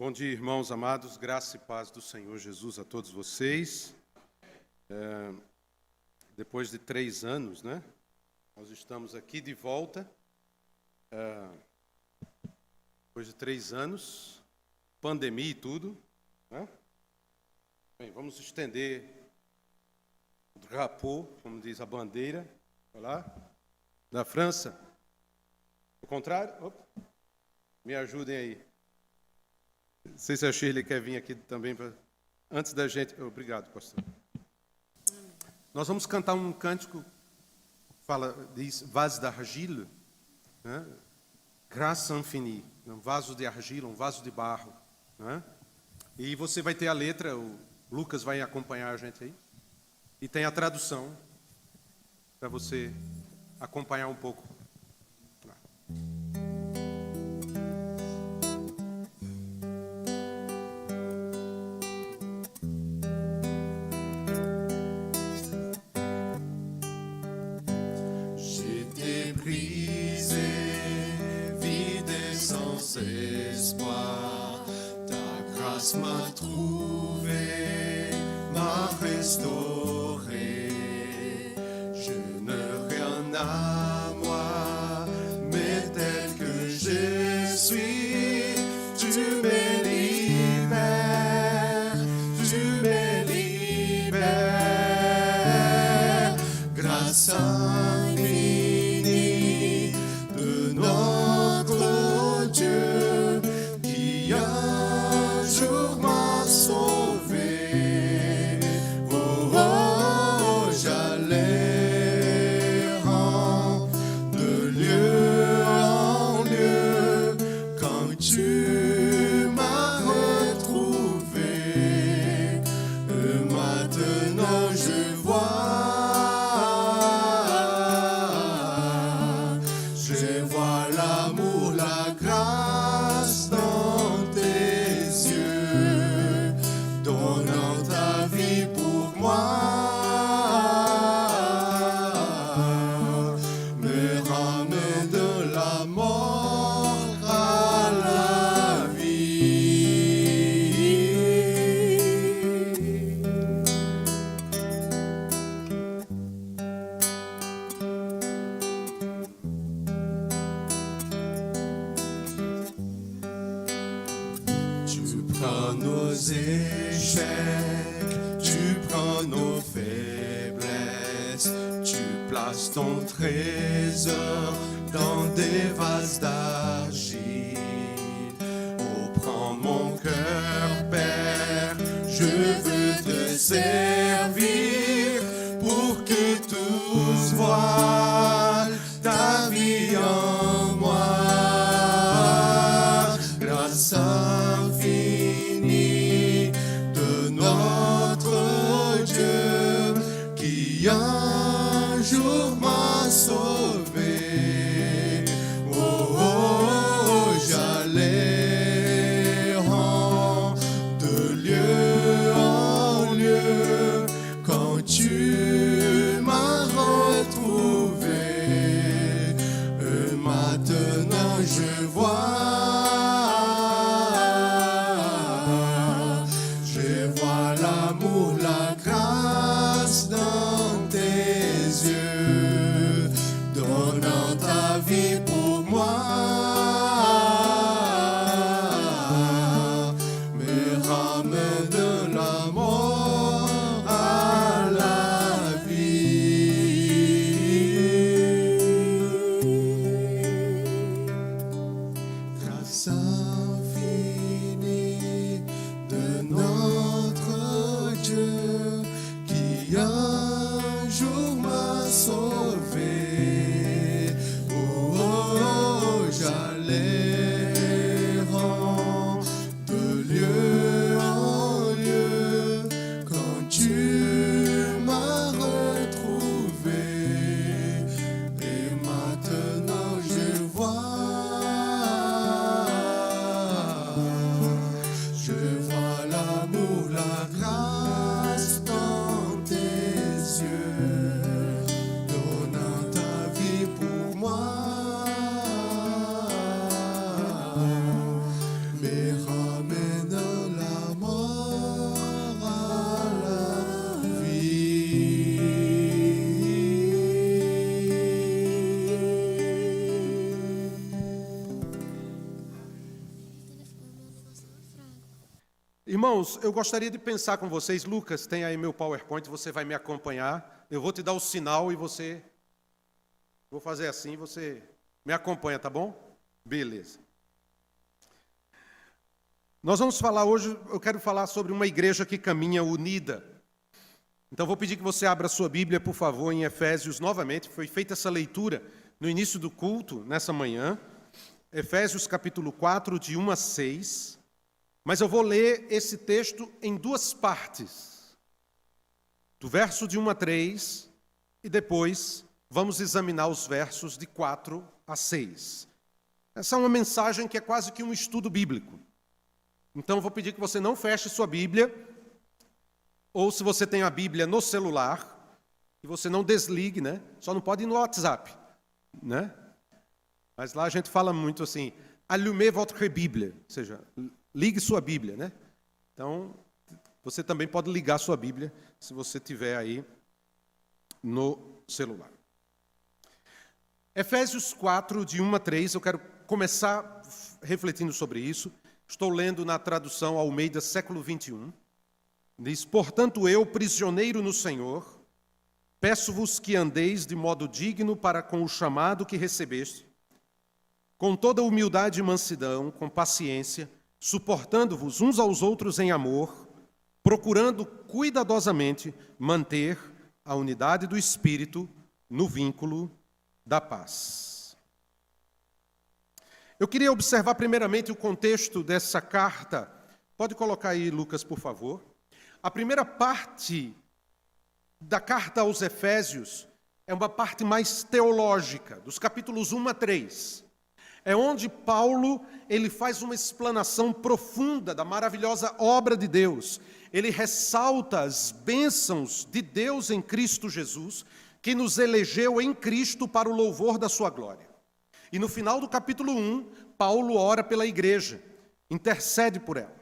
Bom dia, irmãos amados, graça e paz do Senhor Jesus a todos vocês. Depois de 3 anos, né? Nós estamos aqui de volta. Depois de 3 anos, pandemia e tudo, né? Bem, vamos estender o drapeau, como diz a bandeira, lá, da França. Ao contrário, me ajudem aí. Não sei se a Shirley quer vir aqui também, antes da gente... Obrigado, pastor. Nós vamos cantar um cântico, diz Vase d'argile, né? Grâce infinie, um vaso de argila, um vaso de barro, né? E você vai ter a letra, o Lucas vai acompanhar a gente aí, e tem a tradução, para você acompanhar um pouco. M'a trouvé, m'a restauré. Je n'ai rien à moi, mais tel que je suis, tu me libères, tu me libères. Grâce infinie de notre Dieu qui a m'a sauvé. Oh, oh, j'allais de lieu en lieu quand tu m'as retrouvé. Maintenant je vois l'amour, la grâce dans tes yeux, donnant ta vie pour moi, me ramener de la mort à la vie. Tu prends nos échecs, tu prends nos faiblesses, tu places ton trésor dans des vases d'argile. Oh, prends mon cœur, Père, je veux te servir pour que tous voient ta vie en moi. Grâce infinie de notre Dieu qui un jour m'a sauvé. Oh, oh, j'allais de lieu en lieu quand tu m'as retrouvé. Maintenant je vois l'amour, la grâce dans tes yeux, donnant ta vie pour moi, me ramène de la mort à la vie. Grâce infinie de notre Dieu qui un jour m'a sauvé. Oh, oh, j'allais de lieu en lieu quand tu m'as retrouvé. Et maintenant je vois Irmãos, eu gostaria de pensar com vocês. Lucas, tem aí meu PowerPoint, você vai me acompanhar. Eu vou te dar o sinal e você... Vou fazer assim, você me acompanha, tá bom? Beleza. Nós vamos falar hoje, eu quero falar sobre uma igreja que caminha unida. Então vou pedir que você abra a sua Bíblia, por favor, em Efésios novamente. Foi feita essa leitura no início do culto, nessa manhã. Efésios capítulo 4, de 1 a 6. Mas eu vou ler esse texto em duas partes. Do verso de 1 a 3 e depois vamos examinar os versos de 4 a 6. Essa é uma mensagem que é quase que um estudo bíblico. Então, eu vou pedir que você não feche sua Bíblia, ou se você tem a Bíblia no celular, que você não desligue, né? Só não pode ir no WhatsApp, né? Mas lá a gente fala muito assim, allumez votre Bible, ou seja, ligue sua Bíblia, né? Então, você também pode ligar sua Bíblia, se você tiver aí no celular. Efésios 4, de 1 a 3, eu quero começar refletindo sobre isso. Estou lendo na tradução Almeida, século 21. Diz, portanto eu, prisioneiro no Senhor, peço-vos que andeis de modo digno para com o chamado que recebeste, com toda humildade e mansidão, com paciência, suportando-vos uns aos outros em amor, procurando cuidadosamente manter a unidade do Espírito no vínculo da paz. Eu queria observar primeiramente o contexto dessa carta. Pode colocar aí, Lucas, por favor. A primeira parte da carta aos Efésios é uma parte mais teológica, dos capítulos 1 a 3. É onde Paulo ele faz uma explanação profunda da maravilhosa obra de Deus. Ele ressalta as bênçãos de Deus em Cristo Jesus, que nos elegeu em Cristo para o louvor da sua glória. E no final do capítulo 1, Paulo ora pela igreja, intercede por ela.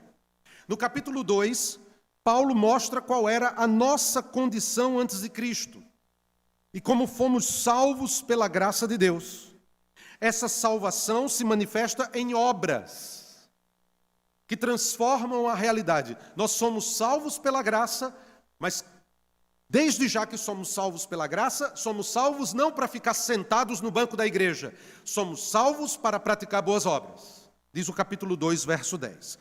No capítulo 2, Paulo mostra qual era a nossa condição antes de Cristo e como fomos salvos pela graça de Deus. Essa salvação se manifesta em obras que transformam a realidade. Nós somos salvos pela graça, mas desde já que somos salvos pela graça, somos salvos não para ficar sentados no banco da igreja, somos salvos para praticar boas obras, diz o capítulo 2, verso 10.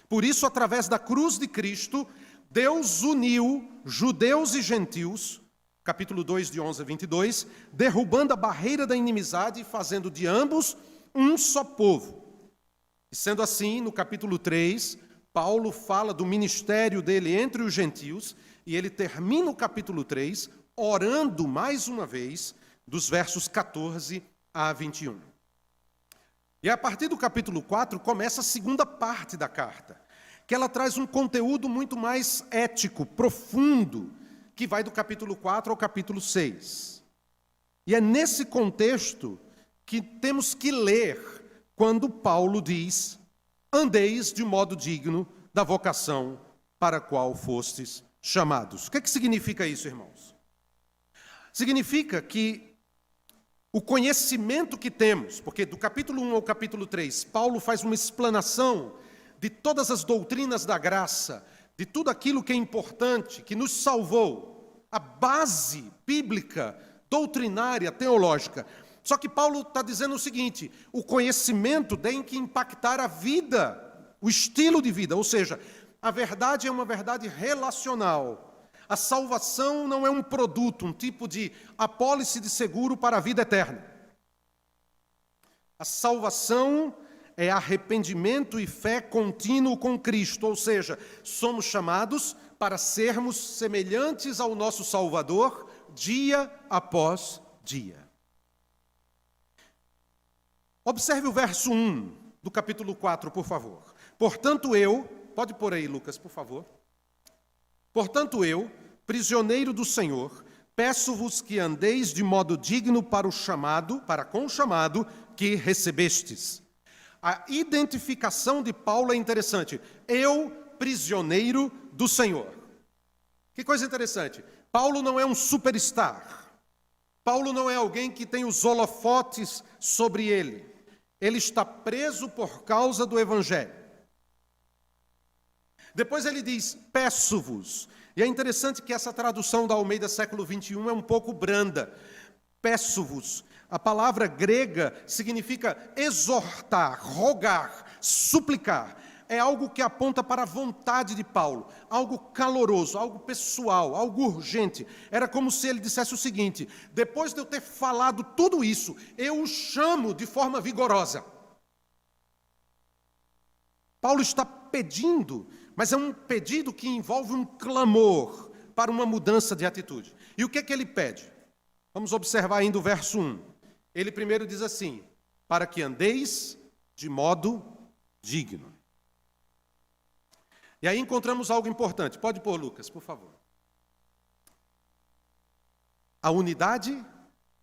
Por isso, através da cruz de Cristo, Deus uniu judeus e gentios, capítulo 2, de 11 a 22, derrubando a barreira da inimizade e fazendo de ambos um só povo. E sendo assim, no capítulo 3, Paulo fala do ministério dele entre os gentios, e ele termina o capítulo 3 orando mais uma vez dos versos 14 a 21. E a partir do capítulo 4 começa a segunda parte da carta, que ela traz um conteúdo muito mais ético, profundo, que vai do capítulo 4 ao capítulo 6. E é nesse contexto que temos que ler quando Paulo diz, andeis de modo digno da vocação para a qual fostes chamados. O que significa isso, irmãos? Significa que o conhecimento que temos, porque do capítulo 1 ao capítulo 3, Paulo faz uma explanação de todas as doutrinas da graça, de tudo aquilo que é importante, que nos salvou, a base bíblica, doutrinária, teológica. Só que Paulo está dizendo o seguinte, o conhecimento tem que impactar a vida, o estilo de vida, ou seja, a verdade é uma verdade relacional. A salvação não é um produto, um tipo de apólice de seguro para a vida eterna. A salvação é arrependimento e fé contínuo com Cristo, ou seja, somos chamados para sermos semelhantes ao nosso Salvador dia após dia. Observe o verso 1 do capítulo 4, por favor. Portanto eu, pode pôr aí, Lucas, por favor. Portanto eu, prisioneiro do Senhor, peço-vos que andeis de modo digno para com o chamado que recebestes. A identificação de Paulo é interessante. Eu, prisioneiro do Senhor. Que coisa interessante. Paulo não é um superstar. Paulo não é alguém que tem os holofotes sobre ele. Ele está preso por causa do Evangelho. Depois ele diz, peço-vos. E é interessante que essa tradução da Almeida século 21 é um pouco branda. Peço-vos. A palavra grega significa exortar, rogar, suplicar. É algo que aponta para a vontade de Paulo, algo caloroso, algo pessoal, algo urgente. Era como se ele dissesse o seguinte: depois de eu ter falado tudo isso, eu o chamo de forma vigorosa. Paulo está pedindo, mas é um pedido que envolve um clamor para uma mudança de atitude. E o que é que ele pede? Vamos observar ainda o verso 1. Ele primeiro diz assim: para que andeis de modo digno. E aí encontramos algo importante. Pode pôr, Lucas, por favor. A unidade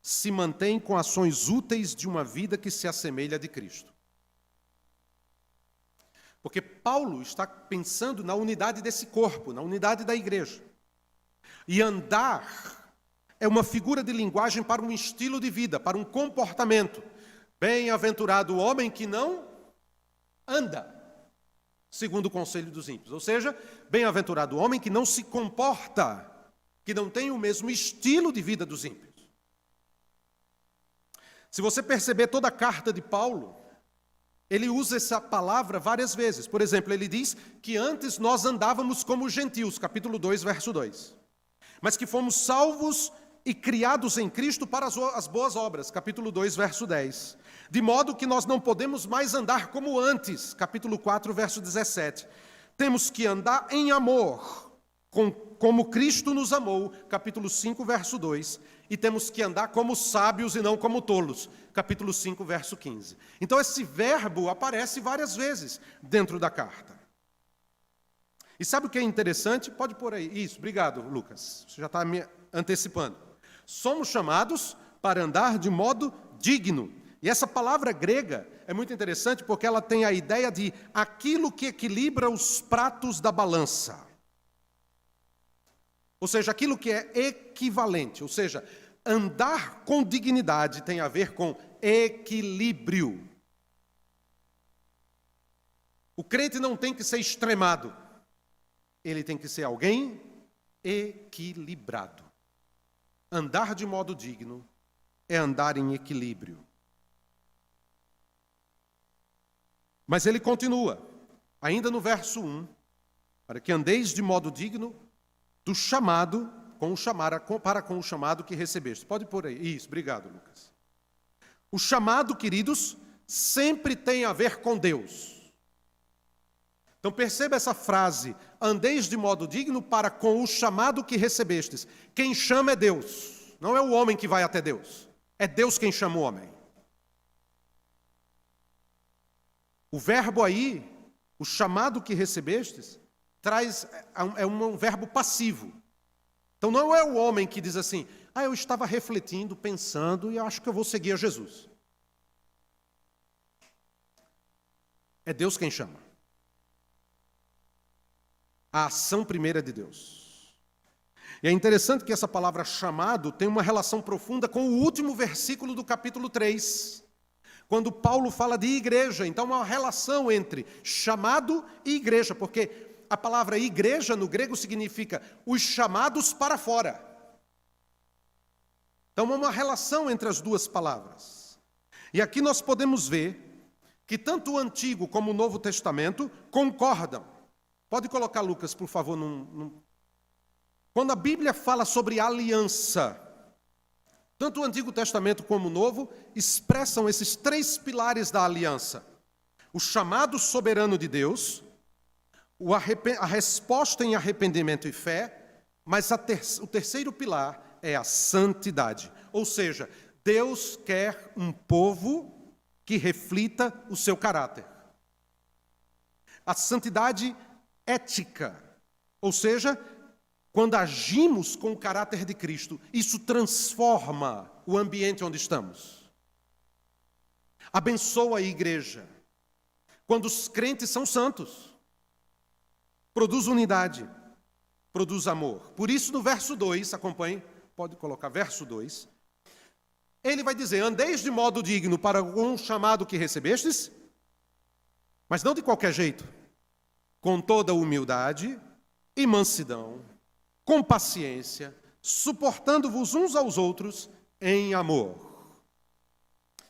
se mantém com ações úteis de uma vida que se assemelha a de Cristo. Porque Paulo está pensando na unidade desse corpo, na unidade da igreja. E andar é uma figura de linguagem para um estilo de vida, para um comportamento. Bem-aventurado o homem que não anda segundo o conselho dos ímpios. Ou seja, bem-aventurado o homem que não se comporta, que não tem o mesmo estilo de vida dos ímpios. Se você perceber toda a carta de Paulo, ele usa essa palavra várias vezes. Por exemplo, ele diz que antes nós andávamos como gentios, capítulo 2, verso 2. Mas que fomos salvos e criados em Cristo para as boas obras, capítulo 2, verso 10. De modo que nós não podemos mais andar como antes, capítulo 4, verso 17. Temos que andar em amor, como Cristo nos amou, capítulo 5, verso 2. E temos que andar como sábios e não como tolos, capítulo 5, verso 15. Então esse verbo aparece várias vezes dentro da carta. E sabe o que é interessante? Pode pôr aí. Isso, obrigado, Lucas. Você já está me antecipando. Somos chamados para andar de modo digno. E essa palavra grega é muito interessante porque ela tem a ideia de aquilo que equilibra os pratos da balança. Ou seja, aquilo que é equivalente. Ou seja, andar com dignidade tem a ver com equilíbrio. O crente não tem que ser extremado. Ele tem que ser alguém equilibrado. Andar de modo digno é andar em equilíbrio. Mas ele continua, ainda no verso 1, para que andeis de modo digno do chamado, para com o chamado que recebeste. Pode pôr aí. Isso, obrigado, Lucas. O chamado, queridos, sempre tem a ver com Deus. Então perceba essa frase, andeis de modo digno para com o chamado que recebestes. Quem chama é Deus, não é o homem que vai até Deus. É Deus quem chama o homem. O verbo aí, o chamado que recebestes, é um verbo passivo. Então não é o homem que diz assim, eu estava refletindo, pensando e acho que eu vou seguir a Jesus. É Deus quem chama. A ação primeira de Deus. E é interessante que essa palavra chamado tem uma relação profunda com o último versículo do capítulo 3. Quando Paulo fala de igreja, então há uma relação entre chamado e igreja, porque a palavra igreja no grego significa os chamados para fora. Então há uma relação entre as duas palavras. E aqui nós podemos ver que tanto o Antigo como o Novo Testamento concordam. Pode colocar, Lucas, por favor, Quando a Bíblia fala sobre aliança, tanto o Antigo Testamento como o Novo expressam esses três pilares da aliança. O chamado soberano de Deus, a resposta em arrependimento e fé, mas o terceiro pilar é a santidade. Ou seja, Deus quer um povo que reflita o seu caráter. A santidade ética, ou seja, quando agimos com o caráter de Cristo, isso transforma o ambiente onde estamos. Abençoa a igreja. Quando os crentes são santos, produz unidade, produz amor. Por isso, no verso 2, acompanhe, pode colocar verso 2, ele vai dizer, andeis de modo digno para um chamado que recebestes, mas não de qualquer jeito. com toda humildade e mansidão, com paciência, suportando-vos uns aos outros em amor.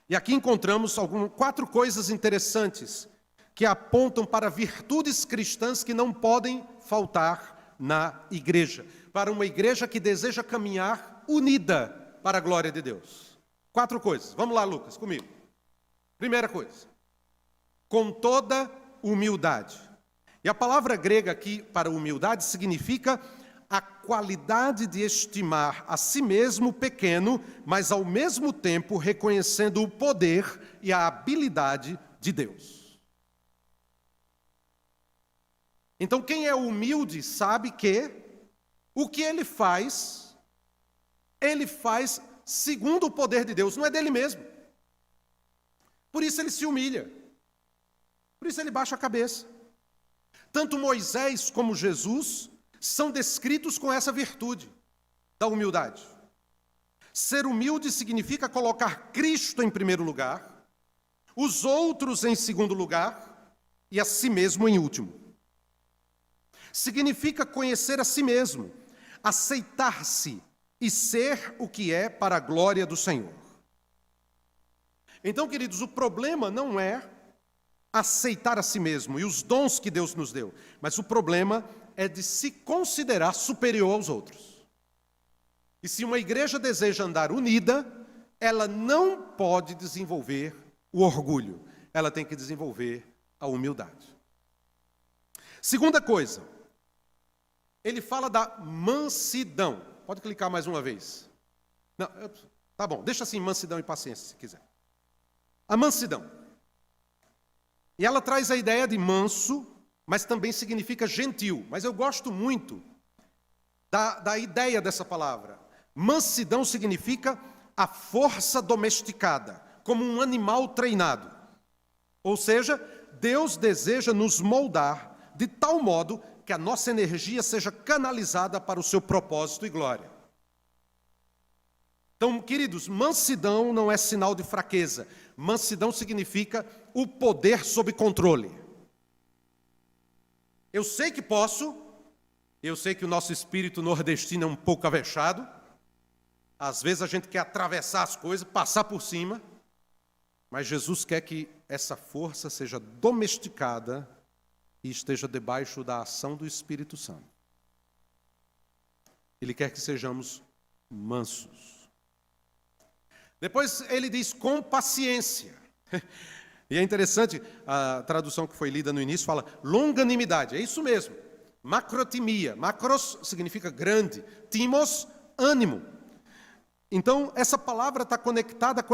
E aqui encontramos 4 coisas interessantes que apontam para virtudes cristãs que não podem faltar na igreja, para uma igreja que deseja caminhar unida para a glória de Deus. 4 coisas. Vamos lá, Lucas, comigo. Primeira coisa, com toda humildade. E a palavra grega aqui para humildade significa a qualidade de estimar a si mesmo pequeno, mas ao mesmo tempo reconhecendo o poder e a habilidade de Deus. Então, quem é humilde sabe que o que ele faz segundo o poder de Deus, não é dele mesmo. Por isso ele se humilha. Por isso ele baixa a cabeça. Tanto Moisés como Jesus são descritos com essa virtude da humildade. Ser humilde significa colocar Cristo em primeiro lugar, os outros em segundo lugar e a si mesmo em último. Significa conhecer a si mesmo, aceitar-se e ser o que é para a glória do Senhor. Então, queridos, o problema não é aceitar a si mesmo e os dons que Deus nos deu, mas o problema é de se considerar superior aos outros. E se uma igreja deseja andar unida, ela não pode desenvolver o orgulho, ela tem que desenvolver a humildade. Segunda coisa, ele fala da mansidão. Pode clicar mais uma vez. Não, tá bom, deixa assim, mansidão e paciência, se quiser. A mansidão. E ela traz a ideia de manso, mas também significa gentil. Mas eu gosto muito da ideia dessa palavra. Mansidão significa a força domesticada, como um animal treinado. Ou seja, Deus deseja nos moldar de tal modo que a nossa energia seja canalizada para o seu propósito e glória. Então, queridos, mansidão não é sinal de fraqueza. Mansidão significa o poder sob controle. Eu sei que posso, eu sei que o nosso espírito nordestino é um pouco avexado. Às vezes a gente quer atravessar as coisas, passar por cima. Mas Jesus quer que essa força seja domesticada e esteja debaixo da ação do Espírito Santo. Ele quer que sejamos mansos. Depois ele diz com paciência. E é interessante, a tradução que foi lida no início fala longanimidade, é isso mesmo. Macrotimia, macros significa grande, timos, ânimo. Então essa palavra está conectada com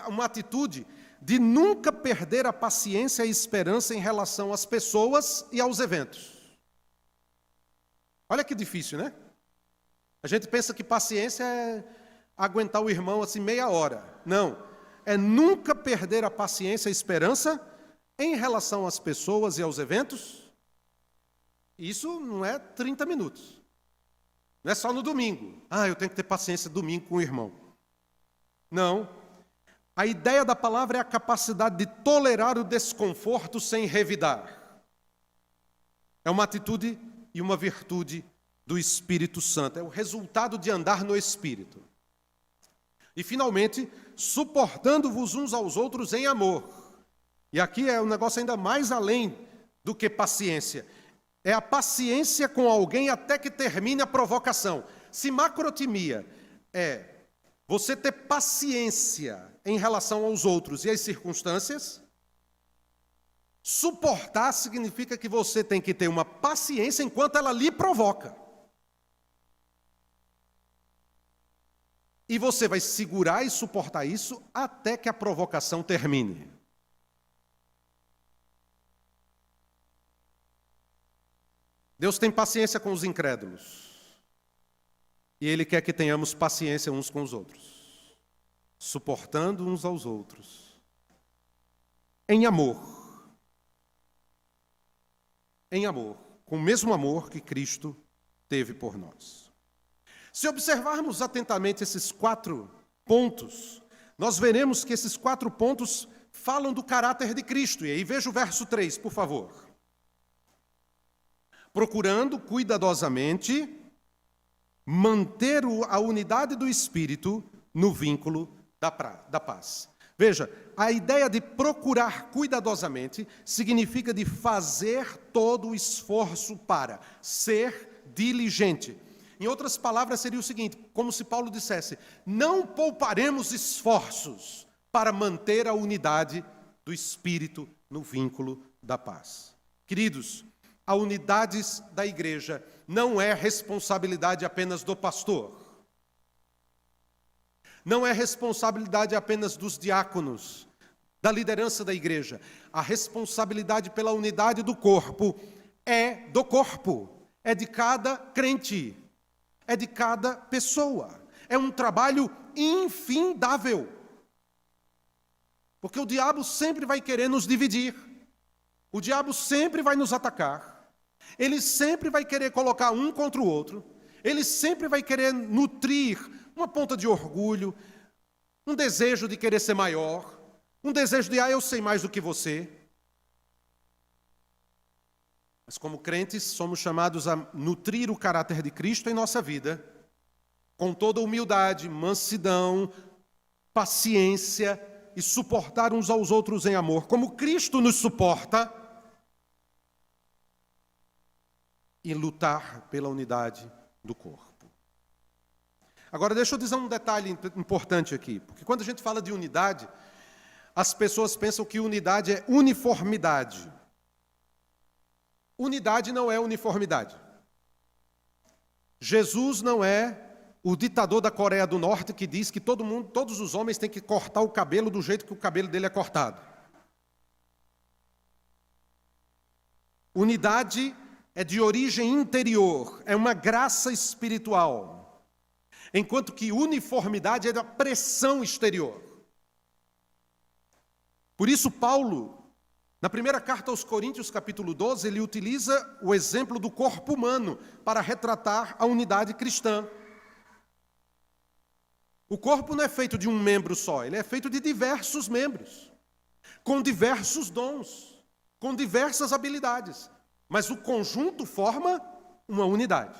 uma atitude de nunca perder a paciência e a esperança em relação às pessoas e aos eventos. Olha que difícil, né? A gente pensa que paciência é aguentar o irmão assim meia hora. Não, é nunca perder a paciência e a esperança em relação às pessoas e aos eventos. Isso não é 30 minutos. Não é só no domingo. Eu tenho que ter paciência domingo com o irmão. Não. A ideia da palavra é a capacidade de tolerar o desconforto sem revidar. É uma atitude e uma virtude do Espírito Santo. É o resultado de andar no Espírito. E, finalmente, suportando-vos uns aos outros em amor. E aqui é um negócio ainda mais além do que paciência. É a paciência com alguém até que termine a provocação. Se macrotimia é você ter paciência em relação aos outros e às circunstâncias, suportar significa que você tem que ter uma paciência enquanto ela lhe provoca. E você vai segurar e suportar isso até que a provocação termine. Deus tem paciência com os incrédulos. E Ele quer que tenhamos paciência uns com os outros, suportando uns aos outros, em amor, com o mesmo amor que Cristo teve por nós. Se observarmos atentamente esses 4 pontos, nós veremos que esses 4 pontos falam do caráter de Cristo. E aí veja o verso 3, por favor. procurando cuidadosamente manter a unidade do Espírito no vínculo da paz. Veja, a ideia de procurar cuidadosamente significa de fazer todo o esforço para ser diligente. Em outras palavras, seria o seguinte, como se Paulo dissesse, não pouparemos esforços para manter a unidade do Espírito no vínculo da paz. Queridos, a unidade da igreja não é responsabilidade apenas do pastor. Não é responsabilidade apenas dos diáconos, da liderança da igreja. A responsabilidade pela unidade do corpo é do corpo, é de cada crente, é de cada pessoa. É um trabalho infindável. Porque o diabo sempre vai querer nos dividir. O diabo sempre vai nos atacar. Ele sempre vai querer colocar um contra o outro. Ele sempre vai querer nutrir uma ponta de orgulho, um desejo de querer ser maior, um desejo de, eu sei mais do que você. Mas como crentes, somos chamados a nutrir o caráter de Cristo em nossa vida, com toda humildade, mansidão, paciência e suportar uns aos outros em amor, como Cristo nos suporta, e lutar pela unidade do corpo. Agora, deixa eu dizer um detalhe importante aqui, porque quando a gente fala de unidade, as pessoas pensam que unidade é uniformidade. Unidade não é uniformidade. Jesus não é o ditador da Coreia do Norte que diz que todos os homens têm que cortar o cabelo do jeito que o cabelo dele é cortado. Unidade é de origem interior, é uma graça espiritual. Enquanto que uniformidade é da pressão exterior. Por isso, Paulo, na primeira carta aos Coríntios, capítulo 12, ele utiliza o exemplo do corpo humano para retratar a unidade cristã. O corpo não é feito de um membro só, ele é feito de diversos membros, com diversos dons, com diversas habilidades, mas o conjunto forma uma unidade.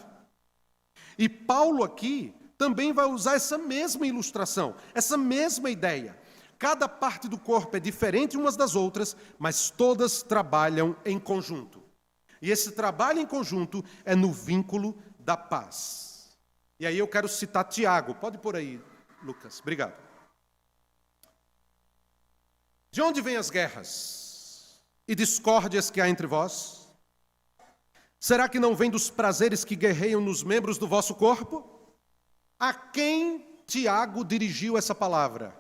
E Paulo aqui também vai usar essa mesma ilustração, essa mesma ideia. Cada parte do corpo é diferente umas das outras, mas todas trabalham em conjunto. E esse trabalho em conjunto é no vínculo da paz. E aí eu quero citar Tiago. Pode pôr aí, Lucas. Obrigado. De onde vêm as guerras e discórdias que há entre vós? Será que não vem dos prazeres que guerreiam nos membros do vosso corpo? A quem Tiago dirigiu essa palavra?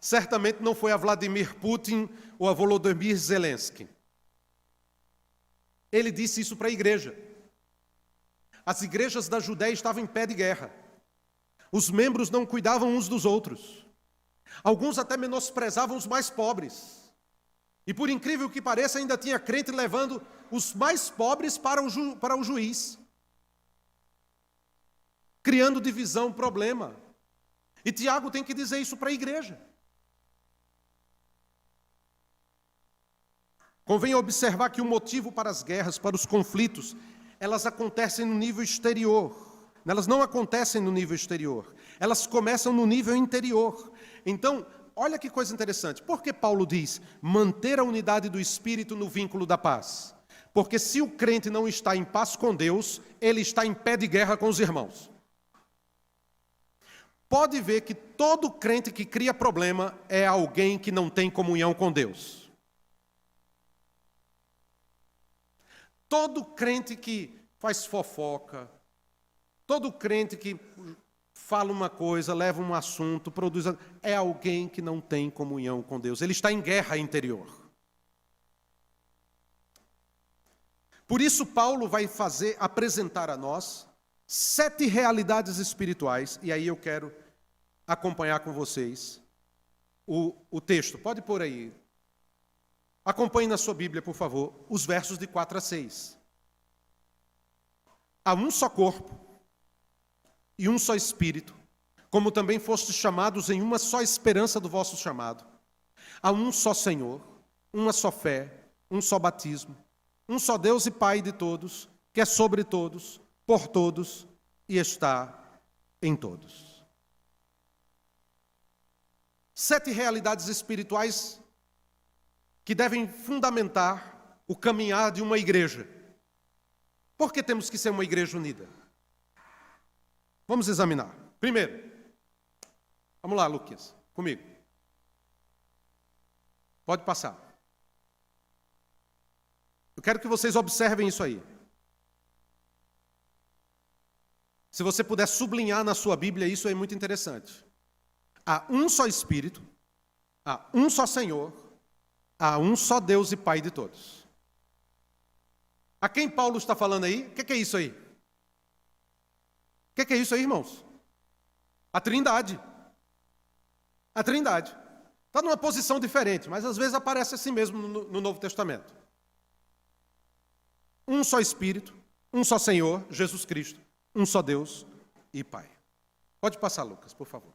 Certamente não foi a Vladimir Putin ou a Volodymyr Zelensky. Ele disse isso para a igreja. As igrejas da Judéia estavam em pé de guerra. Os membros não cuidavam uns dos outros. Alguns até menosprezavam os mais pobres. E por incrível que pareça, ainda tinha crente levando os mais pobres para o juiz. Criando divisão, problema. E Tiago tem que dizer isso para a igreja. Convém observar que o motivo para as guerras, para os conflitos, elas acontecem no nível exterior. Elas não acontecem no nível exterior. Elas começam no nível interior. Então, olha que coisa interessante. Por que Paulo diz manter a unidade do Espírito no vínculo da paz? Porque se o crente não está em paz com Deus, ele está em pé de guerra com os irmãos. Pode ver que todo crente que cria problema é alguém que não tem comunhão com Deus. Todo crente que faz fofoca, todo crente que fala uma coisa, leva um assunto, produz... é alguém que não tem comunhão com Deus. Ele está em guerra interior. Por isso, Paulo vai apresentar a nós 7 realidades espirituais, e aí eu quero acompanhar com vocês o texto. Pode pôr aí. Acompanhe na sua Bíblia, por favor, os versos de 4 a 6. Há um só corpo e um só Espírito, como também fostes chamados em uma só esperança do vosso chamado. Há um só Senhor, uma só fé, um só batismo, um só Deus e Pai de todos, que é sobre todos, por todos e está em todos. 7 realidades espirituais que devem fundamentar o caminhar de uma igreja. Por que temos que ser uma igreja unida? Vamos examinar. Primeiro, vamos lá, Lucas, comigo. Pode passar. Eu quero que vocês observem isso aí. Se você puder sublinhar na sua Bíblia, isso é muito interessante. Há um só Espírito, há um só Senhor, há um só Deus e Pai de todos. A quem Paulo está falando aí? O que é isso aí? O que é isso aí, irmãos? A Trindade. A Trindade. Está numa posição diferente, mas às vezes aparece assim mesmo no Novo Testamento. Um só Espírito, um só Senhor, Jesus Cristo, um só Deus e Pai. Pode passar, Lucas, por favor.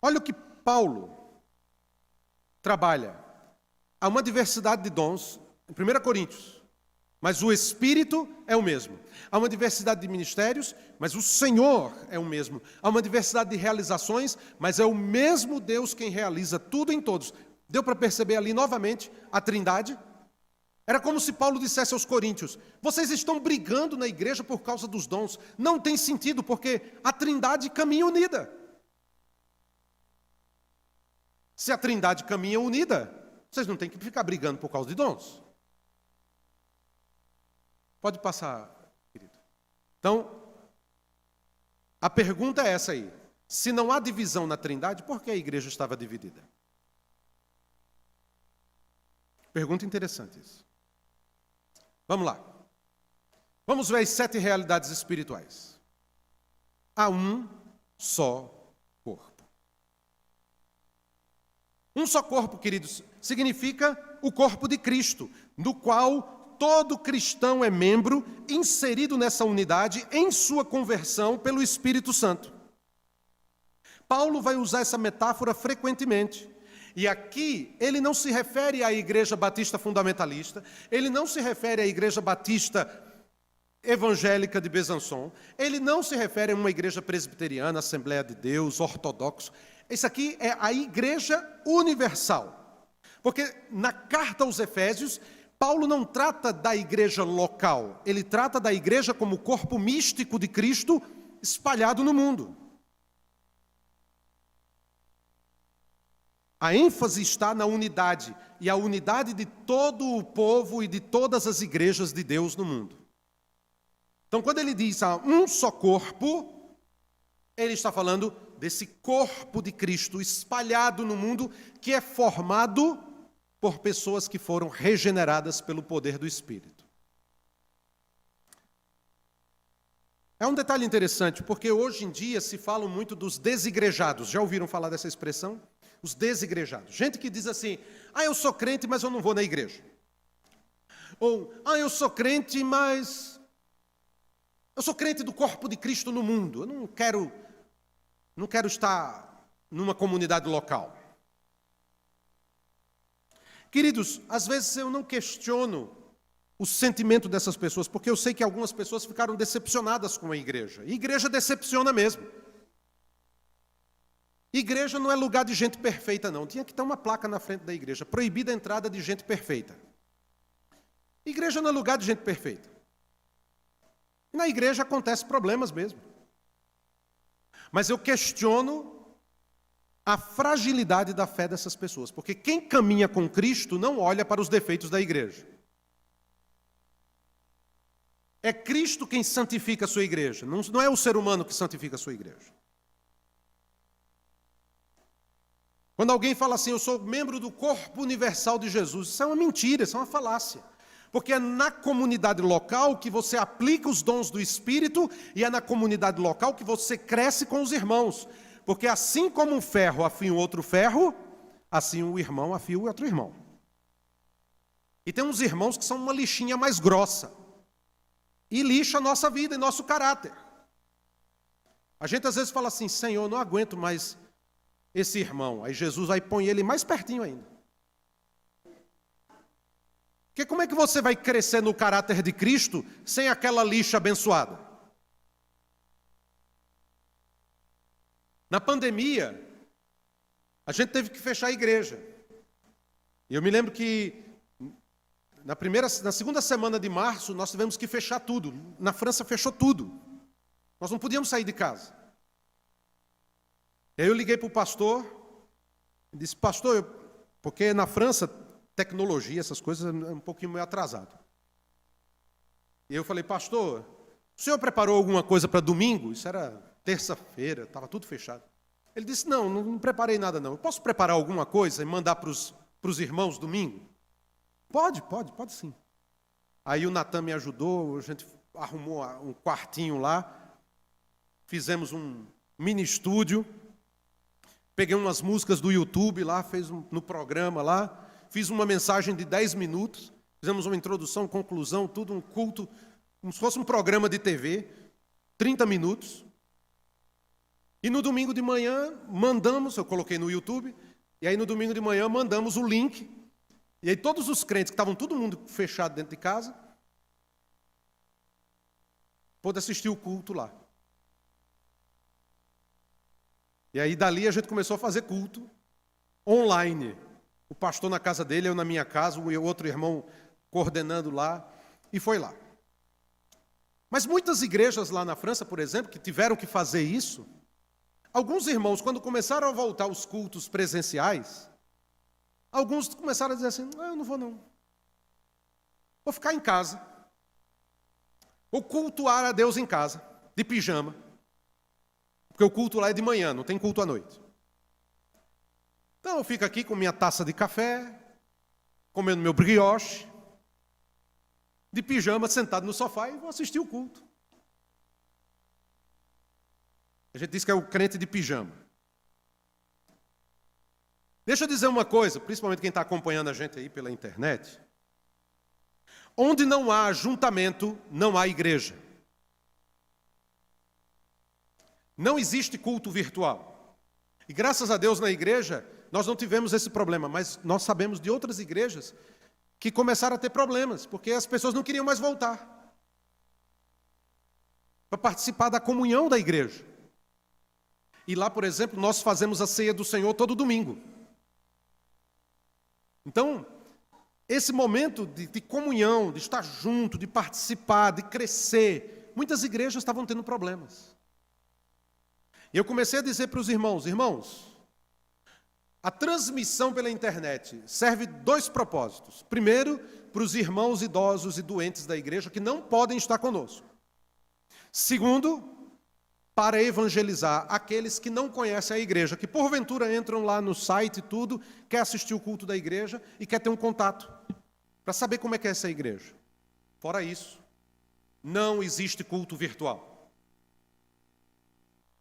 Olha o que Paulo trabalha. Há uma diversidade de dons, em 1 Coríntios, mas o Espírito é o mesmo. Há uma diversidade de ministérios, mas o Senhor é o mesmo. Há uma diversidade de realizações, mas é o mesmo Deus quem realiza tudo em todos. Deu para perceber ali novamente a Trindade? Era como se Paulo dissesse aos coríntios: vocês estão brigando na igreja por causa dos dons. Não tem sentido, porque a Trindade caminha unida. Se a Trindade caminha unida, vocês não têm que ficar brigando por causa de dons. Pode passar, querido. Então, a pergunta é essa aí. Se não há divisão na Trindade, por que a igreja estava dividida? Pergunta interessante isso. Vamos lá. Vamos ver as 7 realidades espirituais. Há um só corpo. Um só corpo, queridos, significa o corpo de Cristo, no qual todo cristão é membro, inserido nessa unidade, em sua conversão pelo Espírito Santo. Paulo vai usar essa metáfora frequentemente. E aqui ele não se refere à Igreja Batista Fundamentalista, ele não se refere à Igreja Batista Evangélica de Besançon, ele não se refere a uma igreja presbiteriana, Assembleia de Deus, ortodoxo. Isso aqui é a Igreja Universal. Porque na carta aos Efésios, Paulo não trata da igreja local, ele trata da igreja como corpo místico de Cristo espalhado no mundo. A ênfase está na unidade, e a unidade de todo o povo e de todas as igrejas de Deus no mundo. Então, quando ele diz há um só corpo, ele está falando desse corpo de Cristo espalhado no mundo, que é formado por pessoas que foram regeneradas pelo poder do Espírito. É um detalhe interessante, porque hoje em dia se fala muito dos desigrejados. Já ouviram falar dessa expressão? Os desigrejados. Gente que diz assim: eu sou crente, mas eu não vou na igreja. Ou, eu sou crente, mas eu sou crente do corpo de Cristo no mundo. Eu não quero estar numa comunidade local. Queridos, às vezes eu não questiono o sentimento dessas pessoas, porque eu sei que algumas pessoas ficaram decepcionadas com a igreja. E igreja decepciona mesmo. Igreja não é lugar de gente perfeita, não. Tinha que ter uma placa na frente da igreja: proibida a entrada de gente perfeita. Igreja não é lugar de gente perfeita. E na igreja acontecem problemas mesmo. Mas eu questiono a fragilidade da fé dessas pessoas, porque quem caminha com Cristo não olha para os defeitos da igreja. É Cristo quem santifica a sua igreja, não é o ser humano que santifica a sua igreja. Quando alguém fala assim: eu sou membro do corpo universal de Jesus, isso é uma mentira, isso é uma falácia. Porque é na comunidade local que você aplica os dons do Espírito, e é na comunidade local que você cresce com os irmãos. Porque assim como um ferro afia um outro ferro, assim um irmão afia o outro irmão. E tem uns irmãos que são uma lixinha mais grossa, e lixa a nossa vida e nosso caráter. A gente às vezes fala assim: Senhor, não aguento mais esse irmão. Aí Jesus vai põe ele mais pertinho ainda. Porque como é que você vai crescer no caráter de Cristo sem aquela lixa abençoada? Na pandemia, a gente teve que fechar a igreja. E eu me lembro que na segunda semana de março, nós tivemos que fechar tudo. Na França fechou tudo. Nós não podíamos sair de casa. E aí eu liguei para o pastor e disse, pastor, porque na França, tecnologia, essas coisas, é um pouquinho meio atrasado. E eu falei, pastor, o senhor preparou alguma coisa para domingo? Isso era terça-feira, estava tudo fechado. Ele disse, não preparei nada não. Eu posso preparar alguma coisa e mandar para os irmãos domingo? Pode sim. Aí o Natan me ajudou, a gente arrumou um quartinho lá, fizemos um mini estúdio, peguei umas músicas do YouTube lá, no programa lá, fiz uma mensagem de 10 minutos, fizemos uma introdução, conclusão, tudo, um culto, como se fosse um programa de TV, 30 minutos. E no domingo de manhã, eu coloquei no YouTube, e aí no domingo de manhã mandamos o link, e aí todos os crentes que estavam todo mundo fechado dentro de casa, pôde assistir o culto lá. E aí dali a gente começou a fazer culto online. O pastor na casa dele, eu na minha casa, o outro irmão coordenando lá, e foi lá. Mas muitas igrejas lá na França, por exemplo, que tiveram que fazer isso, alguns irmãos, quando começaram a voltar aos cultos presenciais, alguns começaram a dizer assim, eu não vou não. Vou ficar em casa. Vou cultuar a Deus em casa, de pijama. Porque o culto lá é de manhã, não tem culto à noite. Então eu fico aqui com minha taça de café, comendo meu brioche, de pijama, sentado no sofá e vou assistir o culto. A gente diz que é o crente de pijama. Deixa eu dizer uma coisa, principalmente quem está acompanhando a gente aí pela internet. Onde não há ajuntamento, não há igreja. Não existe culto virtual. E graças a Deus na igreja, nós não tivemos esse problema, mas nós sabemos de outras igrejas que começaram a ter problemas, porque as pessoas não queriam mais voltar para participar da comunhão da igreja. E lá, por exemplo, nós fazemos a ceia do Senhor todo domingo. Então, esse momento de comunhão, de estar junto, de participar, de crescer, muitas igrejas estavam tendo problemas. E eu comecei a dizer para os irmãos, a transmissão pela internet serve 2 propósitos. Primeiro, para os irmãos idosos e doentes da igreja que não podem estar conosco. Segundo, para evangelizar aqueles que não conhecem a igreja, que porventura entram lá no site e tudo, quer assistir o culto da igreja e quer ter um contato, para saber como é que é essa igreja. Fora isso, não existe culto virtual.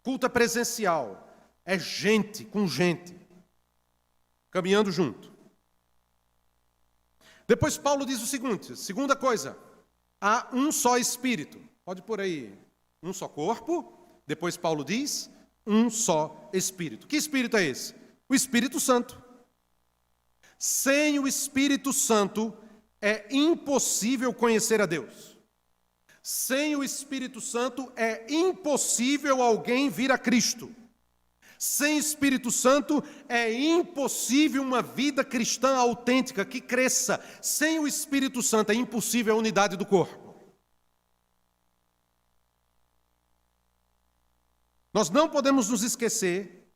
Culto é presencial, é gente com gente, caminhando junto. Depois Paulo diz o seguinte, segunda coisa, há um só Espírito. Pode pôr aí, um só corpo. Depois Paulo diz, um só Espírito. Que Espírito é esse? O Espírito Santo. Sem o Espírito Santo, é impossível conhecer a Deus. Sem o Espírito Santo, é impossível alguém vir a Cristo. Sem Espírito Santo, é impossível uma vida cristã autêntica que cresça. Sem o Espírito Santo, é impossível a unidade do corpo. Nós não podemos nos esquecer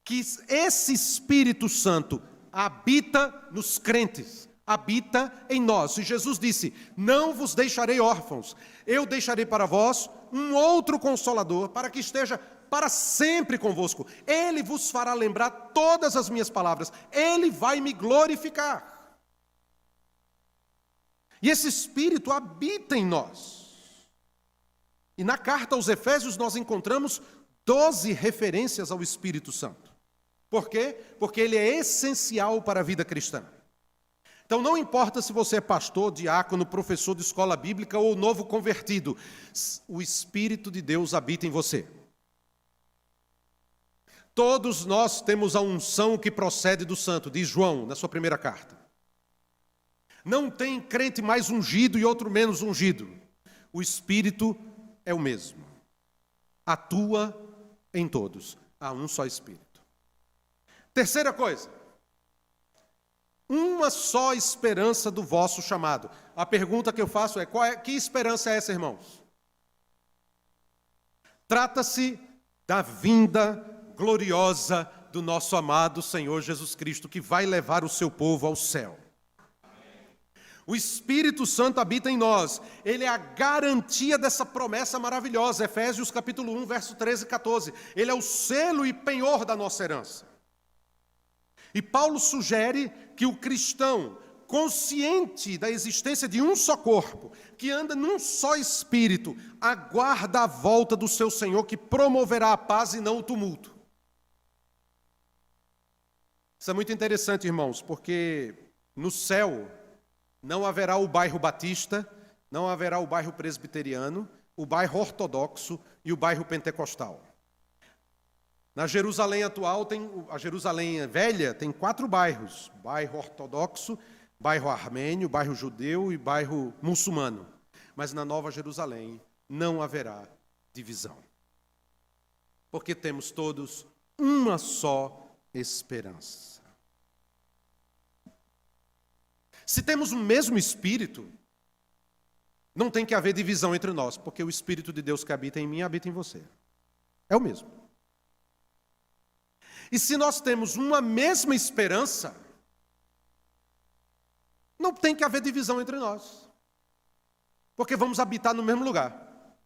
que esse Espírito Santo habita nos crentes, habita em nós. E Jesus disse, não vos deixarei órfãos, eu deixarei para vós um outro Consolador, para que esteja para sempre convosco. Ele vos fará lembrar todas as minhas palavras, ele vai me glorificar. E esse Espírito habita em nós. E na carta aos Efésios nós encontramos 12 referências ao Espírito Santo. Por quê? Porque ele é essencial para a vida cristã. Então não importa se você é pastor, diácono, professor de escola bíblica ou novo convertido, o Espírito de Deus habita em você. Todos nós temos a unção que procede do Santo, diz João na sua primeira carta. Não tem crente mais ungido e outro menos ungido. O Espírito é o mesmo. Atua em todos. Há um só Espírito. Terceira coisa. Uma só esperança do vosso chamado. A pergunta que eu faço é, que esperança é essa, irmãos? Trata-se da vinda gloriosa do nosso amado Senhor Jesus Cristo, que vai levar o seu povo ao céu. O Espírito Santo habita em nós. Ele é a garantia dessa promessa maravilhosa. Efésios capítulo 1, verso 13 e 14. Ele é o selo e penhor da nossa herança. E Paulo sugere que o cristão, consciente da existência de um só corpo, que anda num só espírito, aguarda a volta do seu Senhor, que promoverá a paz e não o tumulto. Isso é muito interessante, irmãos, porque no céu não haverá o bairro batista, não haverá o bairro presbiteriano, o bairro ortodoxo e o bairro pentecostal. Na Jerusalém atual, a Jerusalém velha tem 4 bairros: bairro ortodoxo, bairro armênio, bairro judeu e bairro muçulmano. Mas na Nova Jerusalém não haverá divisão. Porque temos todos uma só esperança. Se temos o mesmo Espírito, não tem que haver divisão entre nós, porque o Espírito de Deus que habita em mim, habita em você. É o mesmo. E se nós temos uma mesma esperança, não tem que haver divisão entre nós, porque vamos habitar no mesmo lugar.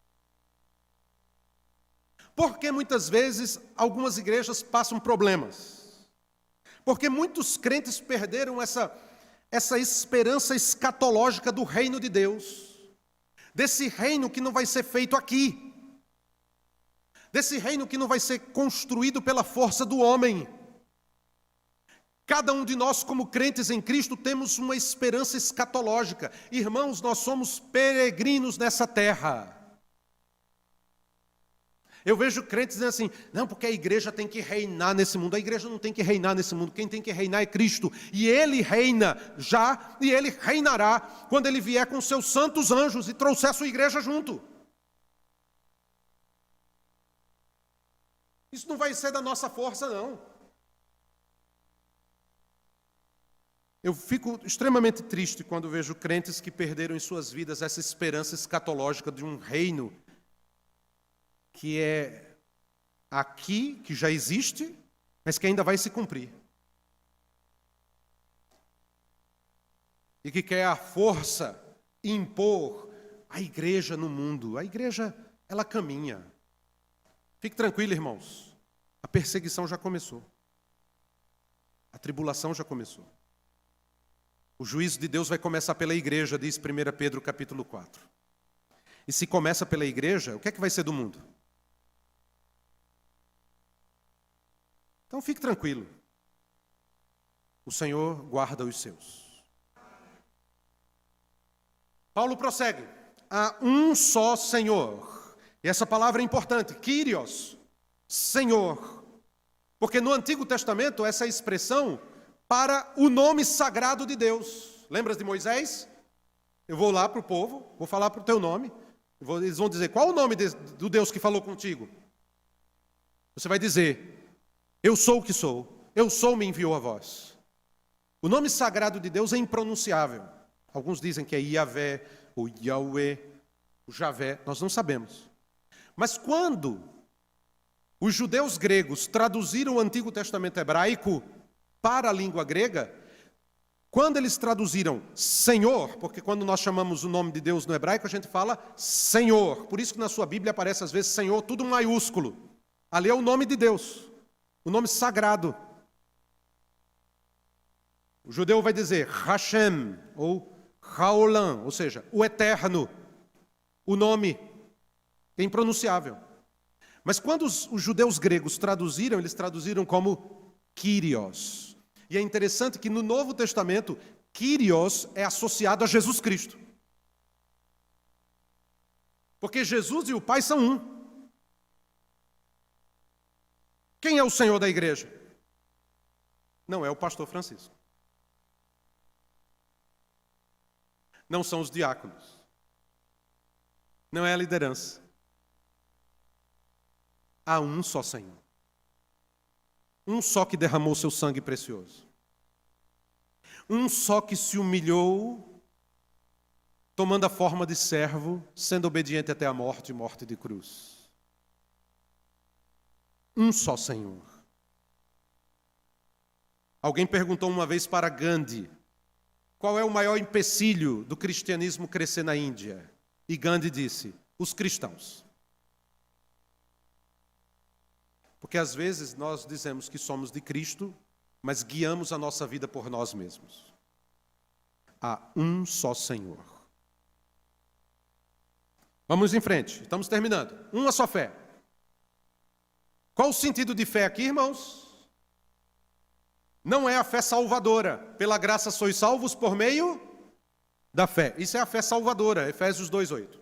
Porque muitas vezes algumas igrejas passam problemas, porque muitos crentes perderam essa esperança escatológica do reino de Deus, desse reino que não vai ser feito aqui, desse reino que não vai ser construído pela força do homem. Cada um de nós, como crentes em Cristo, temos uma esperança escatológica. Irmãos, nós somos peregrinos nessa terra. Eu vejo crentes dizendo assim, não, porque a igreja tem que reinar nesse mundo. A igreja não tem que reinar nesse mundo, quem tem que reinar é Cristo. E Ele reina já, e Ele reinará quando Ele vier com seus santos anjos e trouxer a sua igreja junto. Isso não vai ser da nossa força, não. Eu fico extremamente triste quando vejo crentes que perderam em suas vidas essa esperança escatológica de um reino que é aqui, que já existe, mas que ainda vai se cumprir. E que quer a força impor a igreja no mundo. A igreja, ela caminha. Fique tranquilo, irmãos. A perseguição já começou. A tribulação já começou. O juízo de Deus vai começar pela igreja, diz 1 Pedro capítulo 4. E se começa pela igreja, o que é que vai ser do mundo? Então fique tranquilo. O Senhor guarda os seus. Paulo prossegue. Há um só Senhor. E essa palavra é importante, Kyrios, Senhor. Porque no Antigo Testamento, essa expressão para o nome sagrado de Deus. Lembras de Moisés? Eu vou lá para o povo, vou falar para o teu nome. Eles vão dizer, qual o nome do Deus que falou contigo? Você vai dizer, eu sou o que sou, eu sou me enviou a vós. O nome sagrado de Deus é impronunciável. Alguns dizem que é Yahvé, ou Yahweh, o Javé, nós não sabemos. Mas quando os judeus gregos traduziram o Antigo Testamento hebraico para a língua grega, quando eles traduziram Senhor, porque quando nós chamamos o nome de Deus no hebraico, a gente fala Senhor. Por isso que na sua Bíblia aparece às vezes Senhor, tudo maiúsculo. Ali é o nome de Deus, o nome sagrado. O judeu vai dizer Hashem, ou Haolam, ou seja, o eterno, o nome é impronunciável. Mas quando os judeus gregos traduziram, eles traduziram como Kyrios. E é interessante que no Novo Testamento, Kyrios é associado a Jesus Cristo. Porque Jesus e o Pai são um. Quem é o Senhor da igreja? Não é o pastor Francisco. não são os diáconos, não é a liderança. Há um só Senhor, um só que derramou seu sangue precioso, um só que se humilhou, tomando a forma de servo, sendo obediente até a morte e morte de cruz. Um só Senhor. Alguém perguntou uma vez para Gandhi, qual é o maior empecilho do cristianismo crescer na Índia? E Gandhi disse, os cristãos. Porque às vezes nós dizemos que somos de Cristo, mas guiamos a nossa vida por nós mesmos. Há um só Senhor. Vamos em frente, estamos terminando. Uma só fé. Qual o sentido de fé aqui, irmãos? Não é a fé salvadora. Pela graça sois salvos por meio da fé. Isso é a fé salvadora, Efésios 2:8.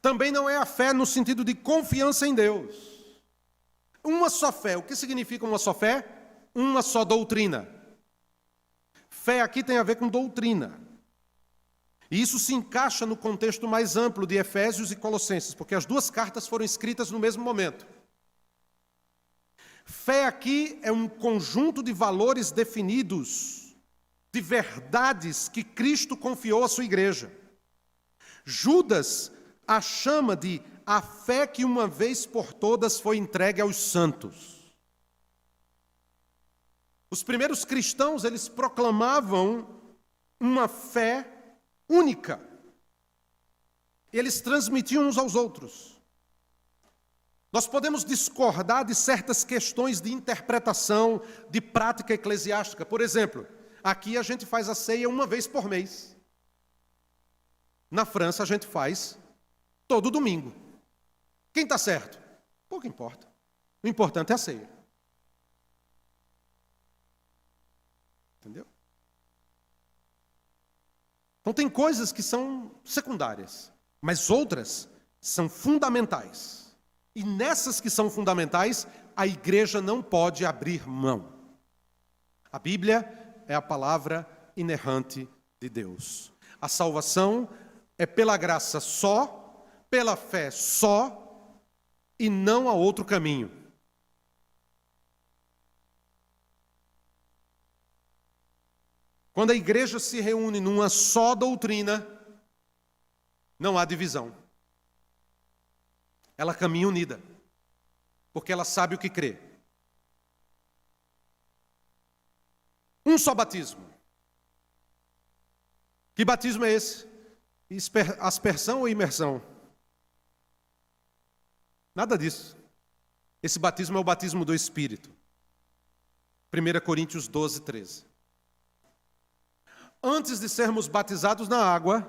Também não é a fé no sentido de confiança em Deus. Uma só fé. O que significa uma só fé? Uma só doutrina. Fé aqui tem a ver com doutrina. E isso se encaixa no contexto mais amplo de Efésios e Colossenses, porque as duas cartas foram escritas no mesmo momento. Fé aqui é um conjunto de valores definidos, de verdades que Cristo confiou à sua igreja. Judas a chama de a fé que uma vez por todas foi entregue aos santos. Os primeiros cristãos, eles proclamavam uma fé única. Eles transmitiam uns aos outros. Nós podemos discordar de certas questões de interpretação, de prática eclesiástica. Por exemplo, aqui a gente faz a ceia uma vez por mês. Na França a gente faz todo domingo. Quem está certo? Pouco importa. O importante é a ceia. Entendeu? Então tem coisas que são secundárias, mas outras são fundamentais. E nessas que são fundamentais, a igreja não pode abrir mão. A Bíblia é a palavra inerrante de Deus. A salvação é pela graça só, pela fé só, e não há outro caminho. Quando a igreja se reúne numa só doutrina, não há divisão. Ela caminha unida, porque ela sabe o que crê. Um só batismo. Que batismo é esse? Aspersão ou imersão? Nada disso. Esse batismo é o batismo do Espírito. 1 Coríntios 12:13. Antes de sermos batizados na água,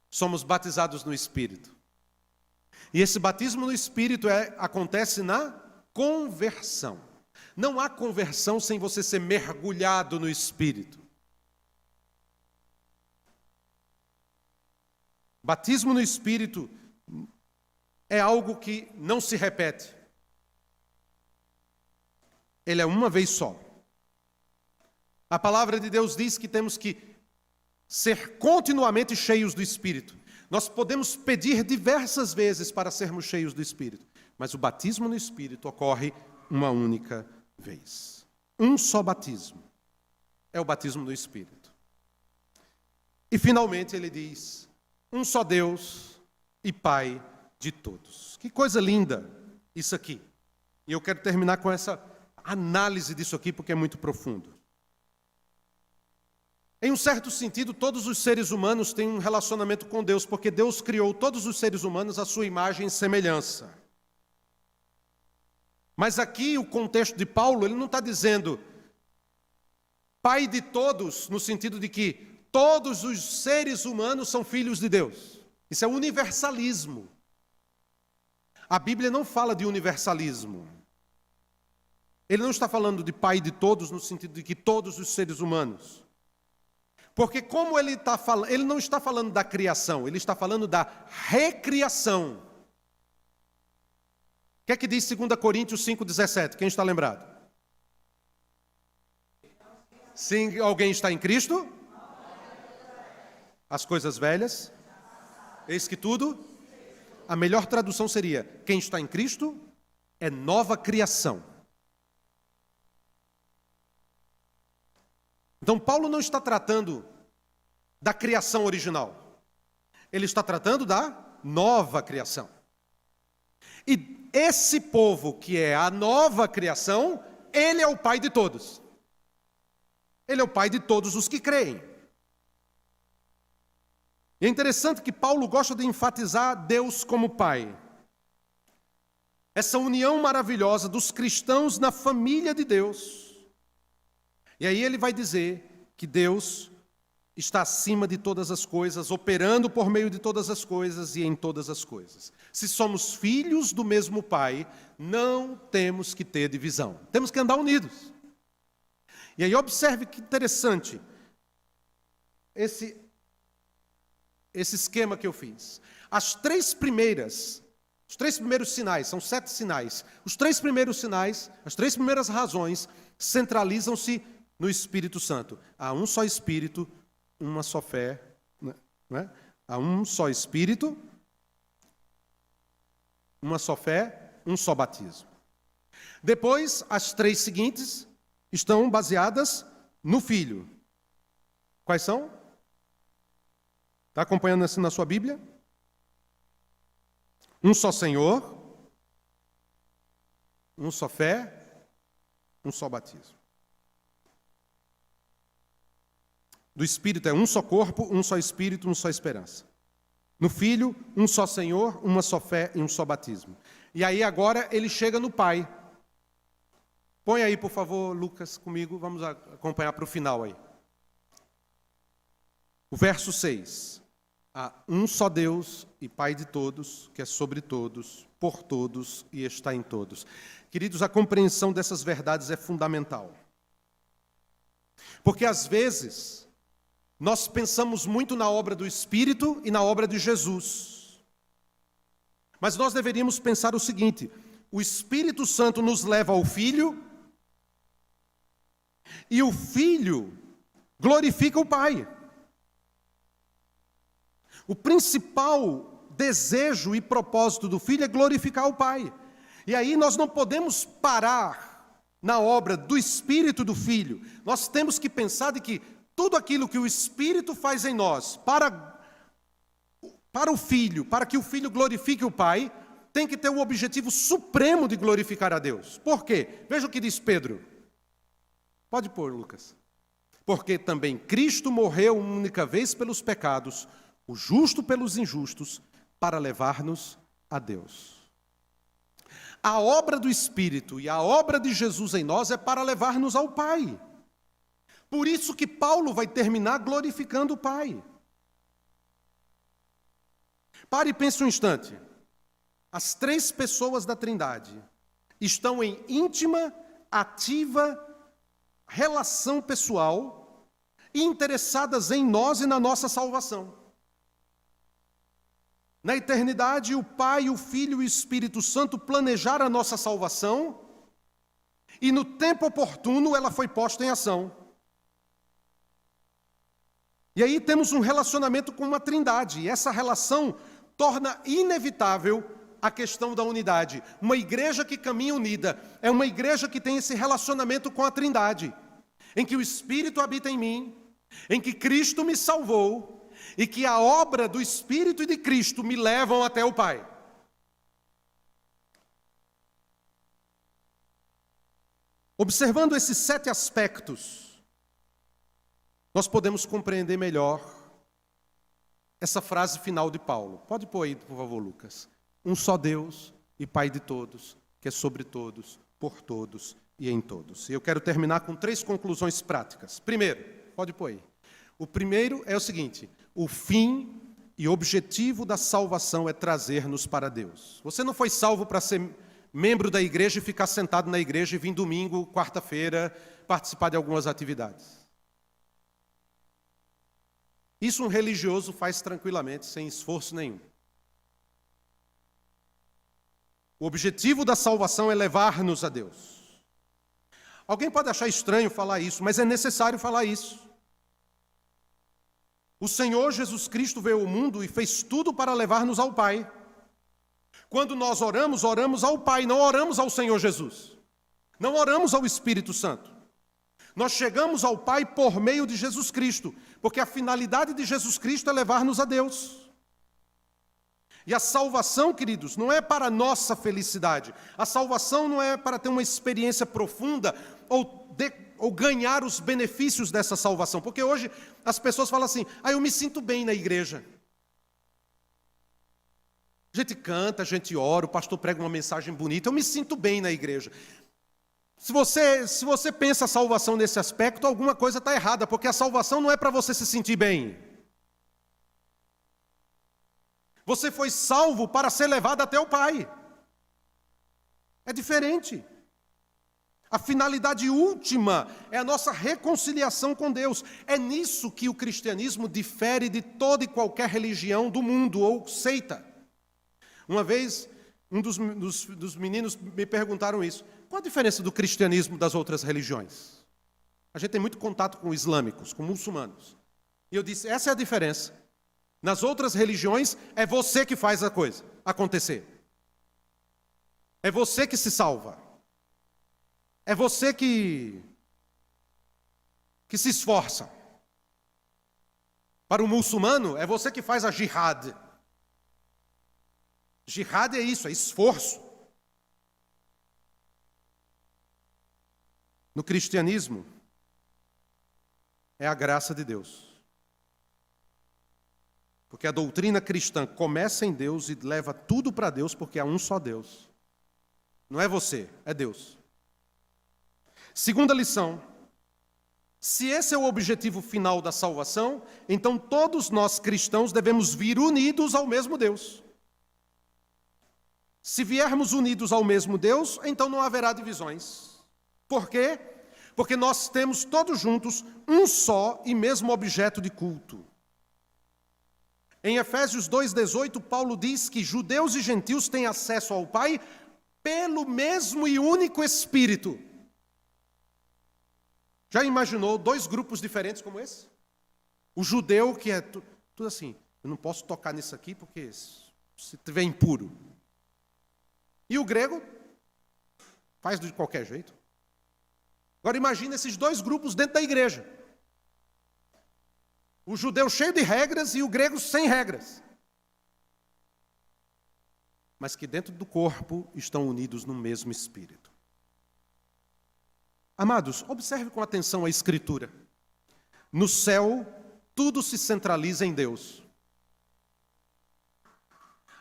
somos batizados no Espírito. E esse batismo no Espírito acontece na conversão. Não há conversão sem você ser mergulhado no Espírito. Batismo no Espírito é algo que não se repete. Ele é uma vez só. A palavra de Deus diz que temos que ser continuamente cheios do Espírito. Nós podemos pedir diversas vezes para sermos cheios do Espírito, mas o batismo no Espírito ocorre uma única vez. Um só batismo é o batismo do Espírito. E finalmente ele diz, um só Deus e Pai de todos. Que coisa linda isso aqui. E eu quero terminar com essa análise disso aqui, porque é muito profundo. Em um certo sentido, todos os seres humanos têm um relacionamento com Deus, porque Deus criou todos os seres humanos à sua imagem e semelhança. Mas aqui, o contexto de Paulo, ele não está dizendo Pai de todos, no sentido de que todos os seres humanos são filhos de Deus. Isso é universalismo. A Bíblia não fala de universalismo. Ele não está falando de Pai de todos, no sentido de que todos os seres humanos. Porque como ele não está falando da criação, ele está falando da recriação. O que é que diz 2 Coríntios 5,17? Quem está lembrado? Se alguém está em Cristo, as coisas velhas, eis que tudo. A melhor tradução seria: quem está em Cristo é nova criação. Então Paulo não está tratando da criação original. Ele está tratando da nova criação. E esse povo que é a nova criação, ele é o pai de todos. Ele é o pai de todos os que creem. E é interessante que Paulo gosta de enfatizar Deus como pai. Essa união maravilhosa dos cristãos na família de Deus. E aí ele vai dizer que Deus está acima de todas as coisas, operando por meio de todas as coisas e em todas as coisas. Se somos filhos do mesmo Pai, não temos que ter divisão. Temos que andar unidos. E aí observe que interessante esse esquema que eu fiz. Os três primeiros sinais, são 7 sinais. Os 3 primeiros sinais, as 3 primeiras razões, centralizam-se no Espírito Santo. Há um só Espírito, uma só fé, né? Há um só Espírito, uma só fé, um só batismo. Depois, as 3 seguintes estão baseadas no Filho. Quais são? Está acompanhando assim na sua Bíblia? Um só Senhor, um só fé, um só batismo. Do Espírito é um só corpo, um só Espírito, uma só esperança. No Filho, um só Senhor, uma só fé e um só batismo. E aí agora ele chega no Pai. Põe aí, por favor, Lucas, comigo, vamos acompanhar para o final aí. O verso 6. Há um só Deus e Pai de todos, que é sobre todos, por todos e está em todos. Queridos, a compreensão dessas verdades é fundamental. Porque às vezes nós pensamos muito na obra do Espírito e na obra de Jesus. Mas nós deveríamos pensar o seguinte: o Espírito Santo nos leva ao Filho e o Filho glorifica o Pai. O principal desejo e propósito do Filho é glorificar o Pai. E aí nós não podemos parar na obra do Espírito e do Filho. Nós temos que pensar de que tudo aquilo que o Espírito faz em nós, para o Filho, para que o Filho glorifique o Pai, tem que ter o objetivo supremo de glorificar a Deus. Por quê? Veja o que diz Pedro. Pode pôr, Lucas. Porque também Cristo morreu uma única vez pelos pecados, o justo pelos injustos, para levar-nos a Deus. A obra do Espírito e a obra de Jesus em nós é para levar-nos ao Pai. Por isso que Paulo vai terminar glorificando o Pai. Pare e pense um instante. As 3 pessoas da Trindade estão em íntima, ativa relação pessoal e interessadas em nós e na nossa salvação. Na eternidade, o Pai, o Filho e o Espírito Santo planejaram a nossa salvação e no tempo oportuno ela foi posta em ação. E aí temos um relacionamento com uma trindade, e essa relação torna inevitável a questão da unidade. Uma igreja que caminha unida é uma igreja que tem esse relacionamento com a trindade, em que o Espírito habita em mim, em que Cristo me salvou, e que a obra do Espírito e de Cristo me levam até o Pai. Observando esses 7 aspectos, nós podemos compreender melhor essa frase final de Paulo. Pode pôr aí, por favor, Lucas. Um só Deus e Pai de todos, que é sobre todos, por todos e em todos. E eu quero terminar com 3 conclusões práticas. Primeiro, pode pôr aí. O primeiro é o seguinte: o fim e objetivo da salvação é trazer-nos para Deus. Você não foi salvo para ser membro da igreja e ficar sentado na igreja e vir domingo, quarta-feira, participar de algumas atividades. Isso um religioso faz tranquilamente, sem esforço nenhum. O objetivo da salvação é levar-nos a Deus. Alguém pode achar estranho falar isso, mas é necessário falar isso. O Senhor Jesus Cristo veio ao mundo e fez tudo para levar-nos ao Pai. Quando nós oramos, oramos ao Pai, não oramos ao Senhor Jesus. Não oramos ao Espírito Santo. Nós chegamos ao Pai por meio de Jesus Cristo, porque a finalidade de Jesus Cristo é levar-nos a Deus. E a salvação, queridos, não é para a nossa felicidade. A salvação não é para ter uma experiência profunda ou ganhar os benefícios dessa salvação. Porque hoje as pessoas falam assim, eu me sinto bem na igreja. A gente canta, a gente ora, o pastor prega uma mensagem bonita, eu me sinto bem na igreja. Se você pensa a salvação nesse aspecto, alguma coisa está errada, porque a salvação não é para você se sentir bem. Você foi salvo para ser levado até o Pai. É diferente. A finalidade última é a nossa reconciliação com Deus. É nisso que o cristianismo difere de toda e qualquer religião do mundo ou seita. Uma vez, um dos meninos me perguntaram isso. Qual a diferença do cristianismo das outras religiões? A gente tem muito contato com islâmicos, com muçulmanos. E eu disse, essa é a diferença. Nas outras religiões, é você que faz a coisa acontecer. É você que se salva. É você que se esforça. Para o muçulmano, é você que faz a jihad. Jihad é isso, é esforço. No cristianismo, é a graça de Deus. Porque a doutrina cristã começa em Deus e leva tudo para Deus, porque há um só Deus. Não é você, é Deus. Segunda lição. Se esse é o objetivo final da salvação, então todos nós cristãos devemos vir unidos ao mesmo Deus. Se viermos unidos ao mesmo Deus, então não haverá divisões. Por quê? Porque nós temos todos juntos um só e mesmo objeto de culto. Em Efésios 2,18, Paulo diz que judeus e gentios têm acesso ao Pai pelo mesmo e único Espírito. Já imaginou dois grupos diferentes como esse? O judeu que é tudo assim, eu não posso tocar nisso aqui porque se estiver impuro. E o grego faz de qualquer jeito. Agora imagine esses dois grupos dentro da igreja. O judeu cheio de regras e o grego sem regras. Mas que dentro do corpo estão unidos no mesmo Espírito. Amados, observe com atenção a Escritura. No céu, tudo se centraliza em Deus.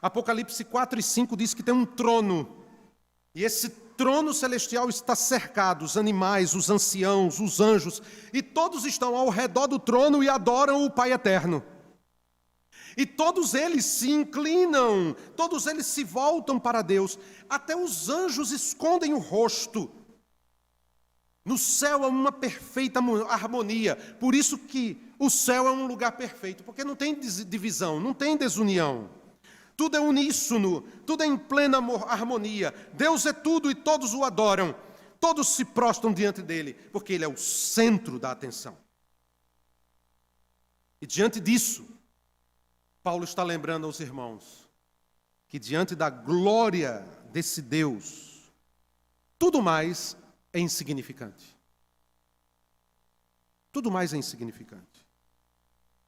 Apocalipse 4 e 5 diz que tem um trono. E esse trono celestial está cercado, os animais, os anciãos, os anjos, e todos estão ao redor do trono e adoram o Pai eterno. E todos eles se inclinam, todos eles se voltam para Deus. Até os anjos escondem o rosto. No céu há uma perfeita harmonia. Por isso que o céu é um lugar perfeito, porque não tem divisão, não tem desunião. Tudo é uníssono, tudo é em plena harmonia. Deus é tudo e todos o adoram. Todos se prostram diante dele, porque ele é o centro da atenção. E diante disso, Paulo está lembrando aos irmãos que diante da glória desse Deus, tudo mais é insignificante. Tudo mais é insignificante.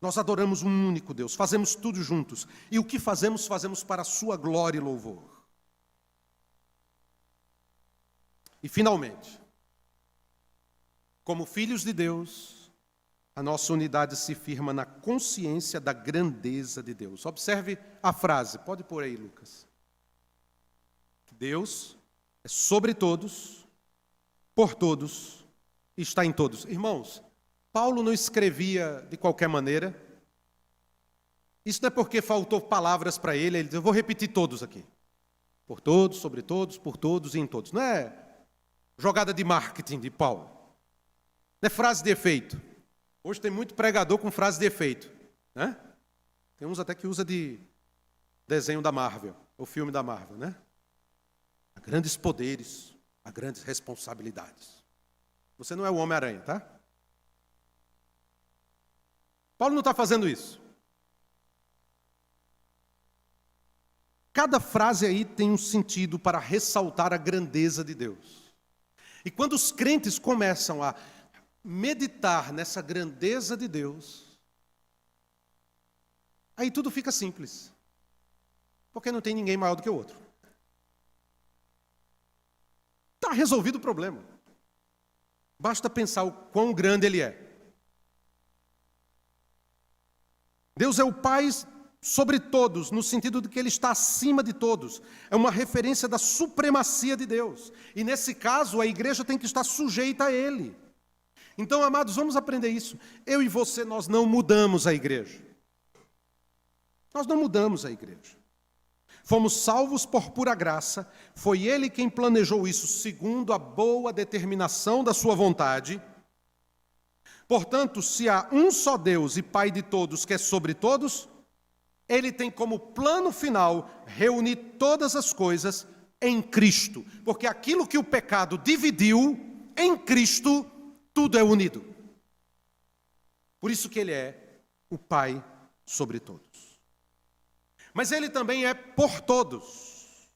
Nós adoramos um único Deus, fazemos tudo juntos. E o que fazemos, fazemos para a sua glória e louvor. E finalmente, como filhos de Deus, a nossa unidade se firma na consciência da grandeza de Deus. Observe a frase, pode pôr aí, Lucas. Deus é sobre todos, por todos e está em todos. Irmãos, Paulo não escrevia de qualquer maneira. Isso não é porque faltou palavras para ele disse, eu vou repetir todos aqui. Por todos, sobre todos, por todos e em todos. Não é jogada de marketing de Paulo. Não é frase de efeito. Hoje tem muito pregador com frase de efeito, né? Tem uns até que usa de desenho da Marvel, ou filme da Marvel, né? Há grandes poderes, há grandes responsabilidades. Você não é o Homem-Aranha, tá? Paulo não está fazendo isso. Cada frase aí tem um sentido para ressaltar a grandeza de Deus. E quando os crentes começam a meditar nessa grandeza de Deus, aí tudo fica simples. Porque não tem ninguém maior do que o outro. Está resolvido o problema. Basta pensar o quão grande Ele é. Deus é o Pai sobre todos, no sentido de que Ele está acima de todos. É uma referência da supremacia de Deus. E nesse caso, a igreja tem que estar sujeita a Ele. Então, amados, vamos aprender isso. Eu e você, nós não mudamos a igreja. Nós não mudamos a igreja. Fomos salvos por pura graça. Foi Ele quem planejou isso segundo a boa determinação da sua vontade. Portanto, se há um só Deus e Pai de todos, que é sobre todos, Ele tem como plano final reunir todas as coisas em Cristo. Porque aquilo que o pecado dividiu, em Cristo, tudo é unido. Por isso que Ele é o Pai sobre todos. Mas Ele também é por todos.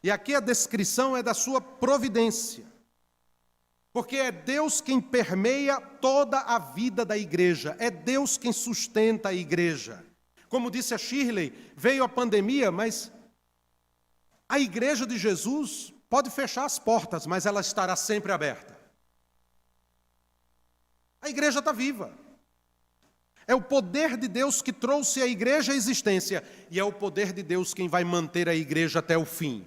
E aqui a descrição é da sua providência. Porque é Deus quem permeia toda a vida da igreja. É Deus quem sustenta a igreja. Como disse a Shirley, veio a pandemia, mas a igreja de Jesus pode fechar as portas, mas ela estará sempre aberta. A igreja está viva. É o poder de Deus que trouxe a igreja à existência, e é o poder de Deus quem vai manter a igreja até o fim.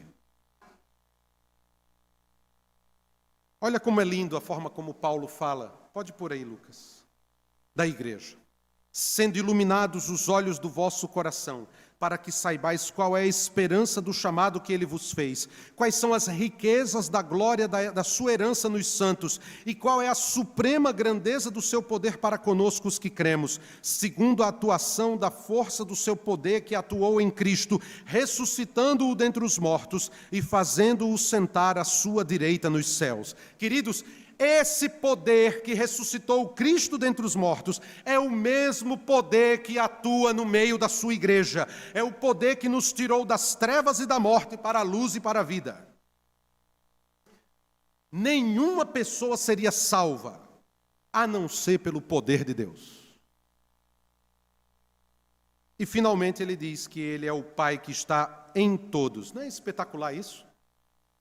Olha como é lindo a forma como Paulo fala, pode pôr aí, Lucas, da igreja. Sendo iluminados os olhos do vosso coração, para que saibais qual é a esperança do chamado que Ele vos fez, quais são as riquezas da glória da sua herança nos santos, e qual é a suprema grandeza do seu poder para conosco os que cremos, segundo a atuação da força do seu poder que atuou em Cristo, ressuscitando-o dentre os mortos e fazendo-o sentar à sua direita nos céus. Queridos, esse poder que ressuscitou Cristo dentre os mortos é o mesmo poder que atua no meio da sua igreja. É o poder que nos tirou das trevas e da morte para a luz e para a vida. Nenhuma pessoa seria salva a não ser pelo poder de Deus. E finalmente ele diz que Ele é o Pai que está em todos. Não é espetacular isso?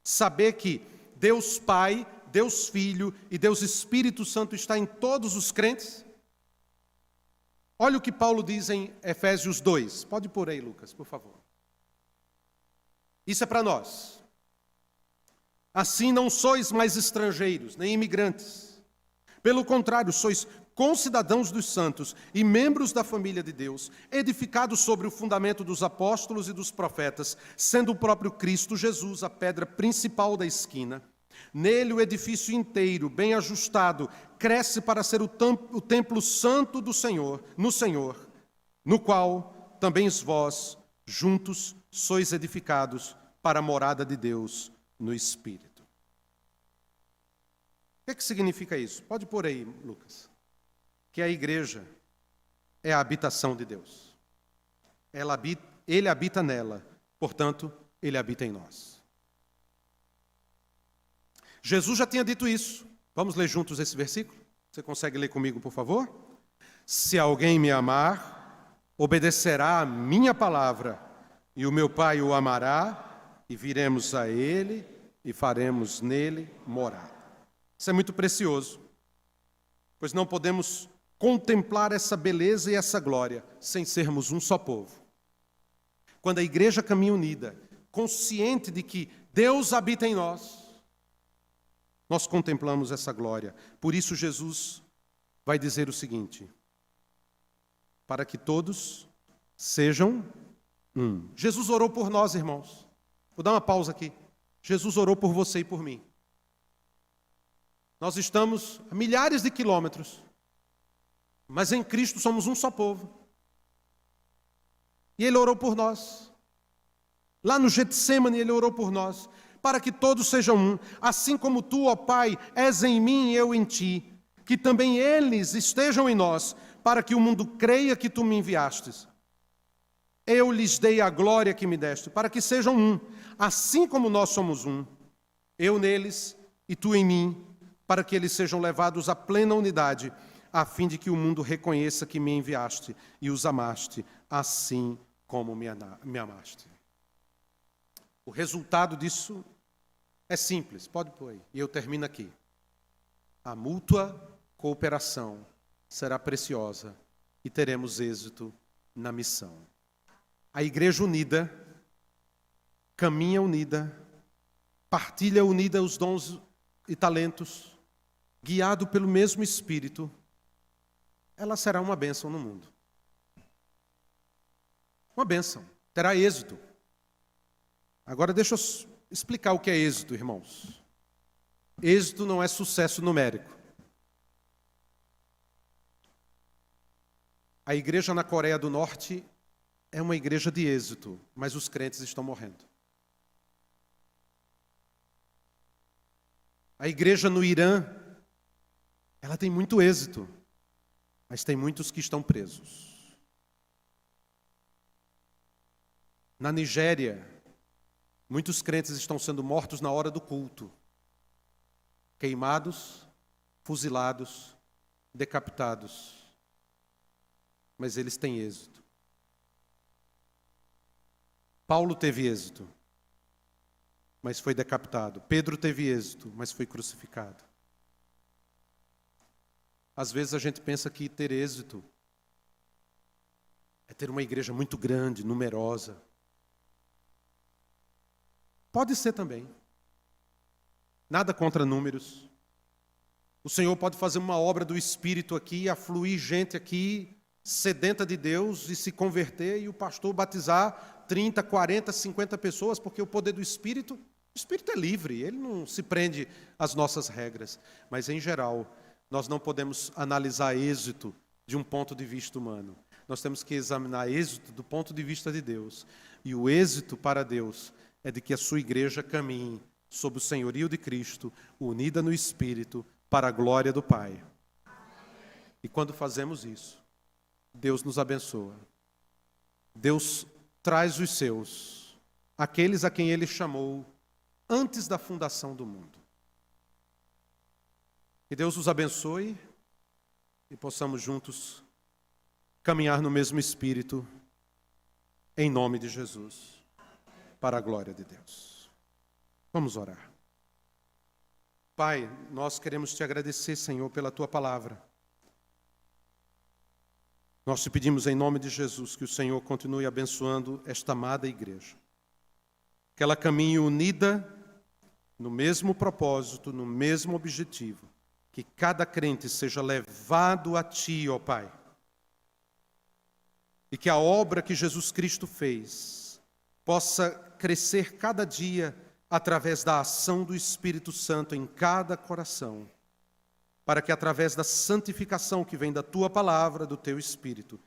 Saber que Deus Pai, Deus Filho e Deus Espírito Santo está em todos os crentes? Olha o que Paulo diz em Efésios 2. Pode pôr aí, Lucas, por favor. Isso é para nós. Assim não sois mais estrangeiros, nem imigrantes. Pelo contrário, sois concidadãos dos santos e membros da família de Deus, edificados sobre o fundamento dos apóstolos e dos profetas, sendo o próprio Cristo Jesus a pedra principal da esquina. Nele o edifício inteiro, bem ajustado, cresce para ser o templo santo do Senhor, no qual também vós, juntos, sois edificados para a morada de Deus no Espírito. O que significa isso? Pode pôr aí, Lucas. Que a igreja é a habitação de Deus. Ele habita nela, portanto, Ele habita em nós. Jesus já tinha dito isso. Vamos ler juntos esse versículo? Você consegue ler comigo, por favor? Se alguém me amar, obedecerá a minha palavra, e o meu Pai o amará, e viremos a Ele, e faremos nele morada. Isso é muito precioso, pois não podemos contemplar essa beleza e essa glória sem sermos um só povo. Quando a igreja caminha unida, consciente de que Deus habita em nós, nós contemplamos essa glória. Por isso Jesus vai dizer o seguinte: para que todos sejam um. Jesus orou por nós, irmãos. Vou dar uma pausa aqui. Jesus orou por você e por mim. Nós estamos a milhares de quilômetros, mas em Cristo somos um só povo. E Ele orou por nós. Lá no Getsemane Ele orou por nós, para que todos sejam um, assim como Tu, ó Pai, és em mim e eu em Ti, que também eles estejam em nós, para que o mundo creia que tu me enviastes. Eu lhes dei a glória que me deste, para que sejam um, assim como nós somos um. Eu neles e tu em mim, para que eles sejam levados à plena unidade, a fim de que o mundo reconheça que me enviaste e os amaste, assim como me amaste. O resultado disso é simples, pode pôr aí, e eu termino aqui. A mútua cooperação será preciosa e teremos êxito na missão. A igreja unida, caminha unida, partilha unida os dons e talentos, guiado pelo mesmo Espírito, ela será uma bênção no mundo. Uma bênção, terá êxito. Agora deixa eu explicar o que é êxito, irmãos. Êxito não é sucesso numérico. A igreja na Coreia do Norte é uma igreja de êxito, mas os crentes estão morrendo. A igreja no Irã, ela tem muito êxito, mas tem muitos que estão presos. Na Nigéria, muitos crentes estão sendo mortos na hora do culto, queimados, fuzilados, decapitados, mas eles têm êxito. Paulo teve êxito, mas foi decapitado. Pedro teve êxito, mas foi crucificado. Às vezes a gente pensa que ter êxito é ter uma igreja muito grande, numerosa. Pode ser também. Nada contra números. O Senhor pode fazer uma obra do Espírito aqui, afluir gente aqui, sedenta de Deus, e se converter, e o pastor batizar 30, 40, 50 pessoas, porque o poder do Espírito é livre, ele não se prende às nossas regras. Mas, em geral, nós não podemos analisar êxito de um ponto de vista humano. Nós temos que examinar êxito do ponto de vista de Deus. E o êxito para Deus é de que a sua igreja caminhe sob o senhorio de Cristo, unida no Espírito, para a glória do Pai. E quando fazemos isso, Deus nos abençoa. Deus traz os seus, aqueles a quem Ele chamou antes da fundação do mundo. Que Deus os abençoe e possamos juntos caminhar no mesmo Espírito, em nome de Jesus, para a glória de Deus. Vamos orar. Pai, nós queremos te agradecer, Senhor, pela tua palavra. Nós te pedimos em nome de Jesus que o Senhor continue abençoando esta amada igreja. Que ela caminhe unida no mesmo propósito, no mesmo objetivo. Que cada crente seja levado a ti, ó Pai. E que a obra que Jesus Cristo fez possa crescer cada dia através da ação do Espírito Santo em cada coração, para que através da santificação que vem da tua palavra, do teu Espírito,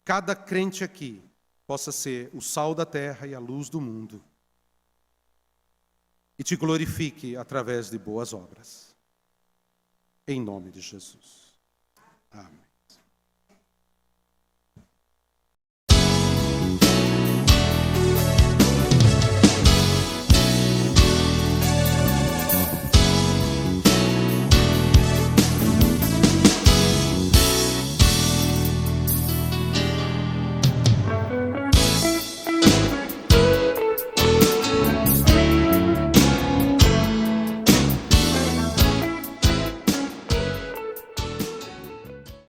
cada crente aqui possa ser o sal da terra e a luz do mundo, e te glorifique através de boas obras. Em nome de Jesus. Amém.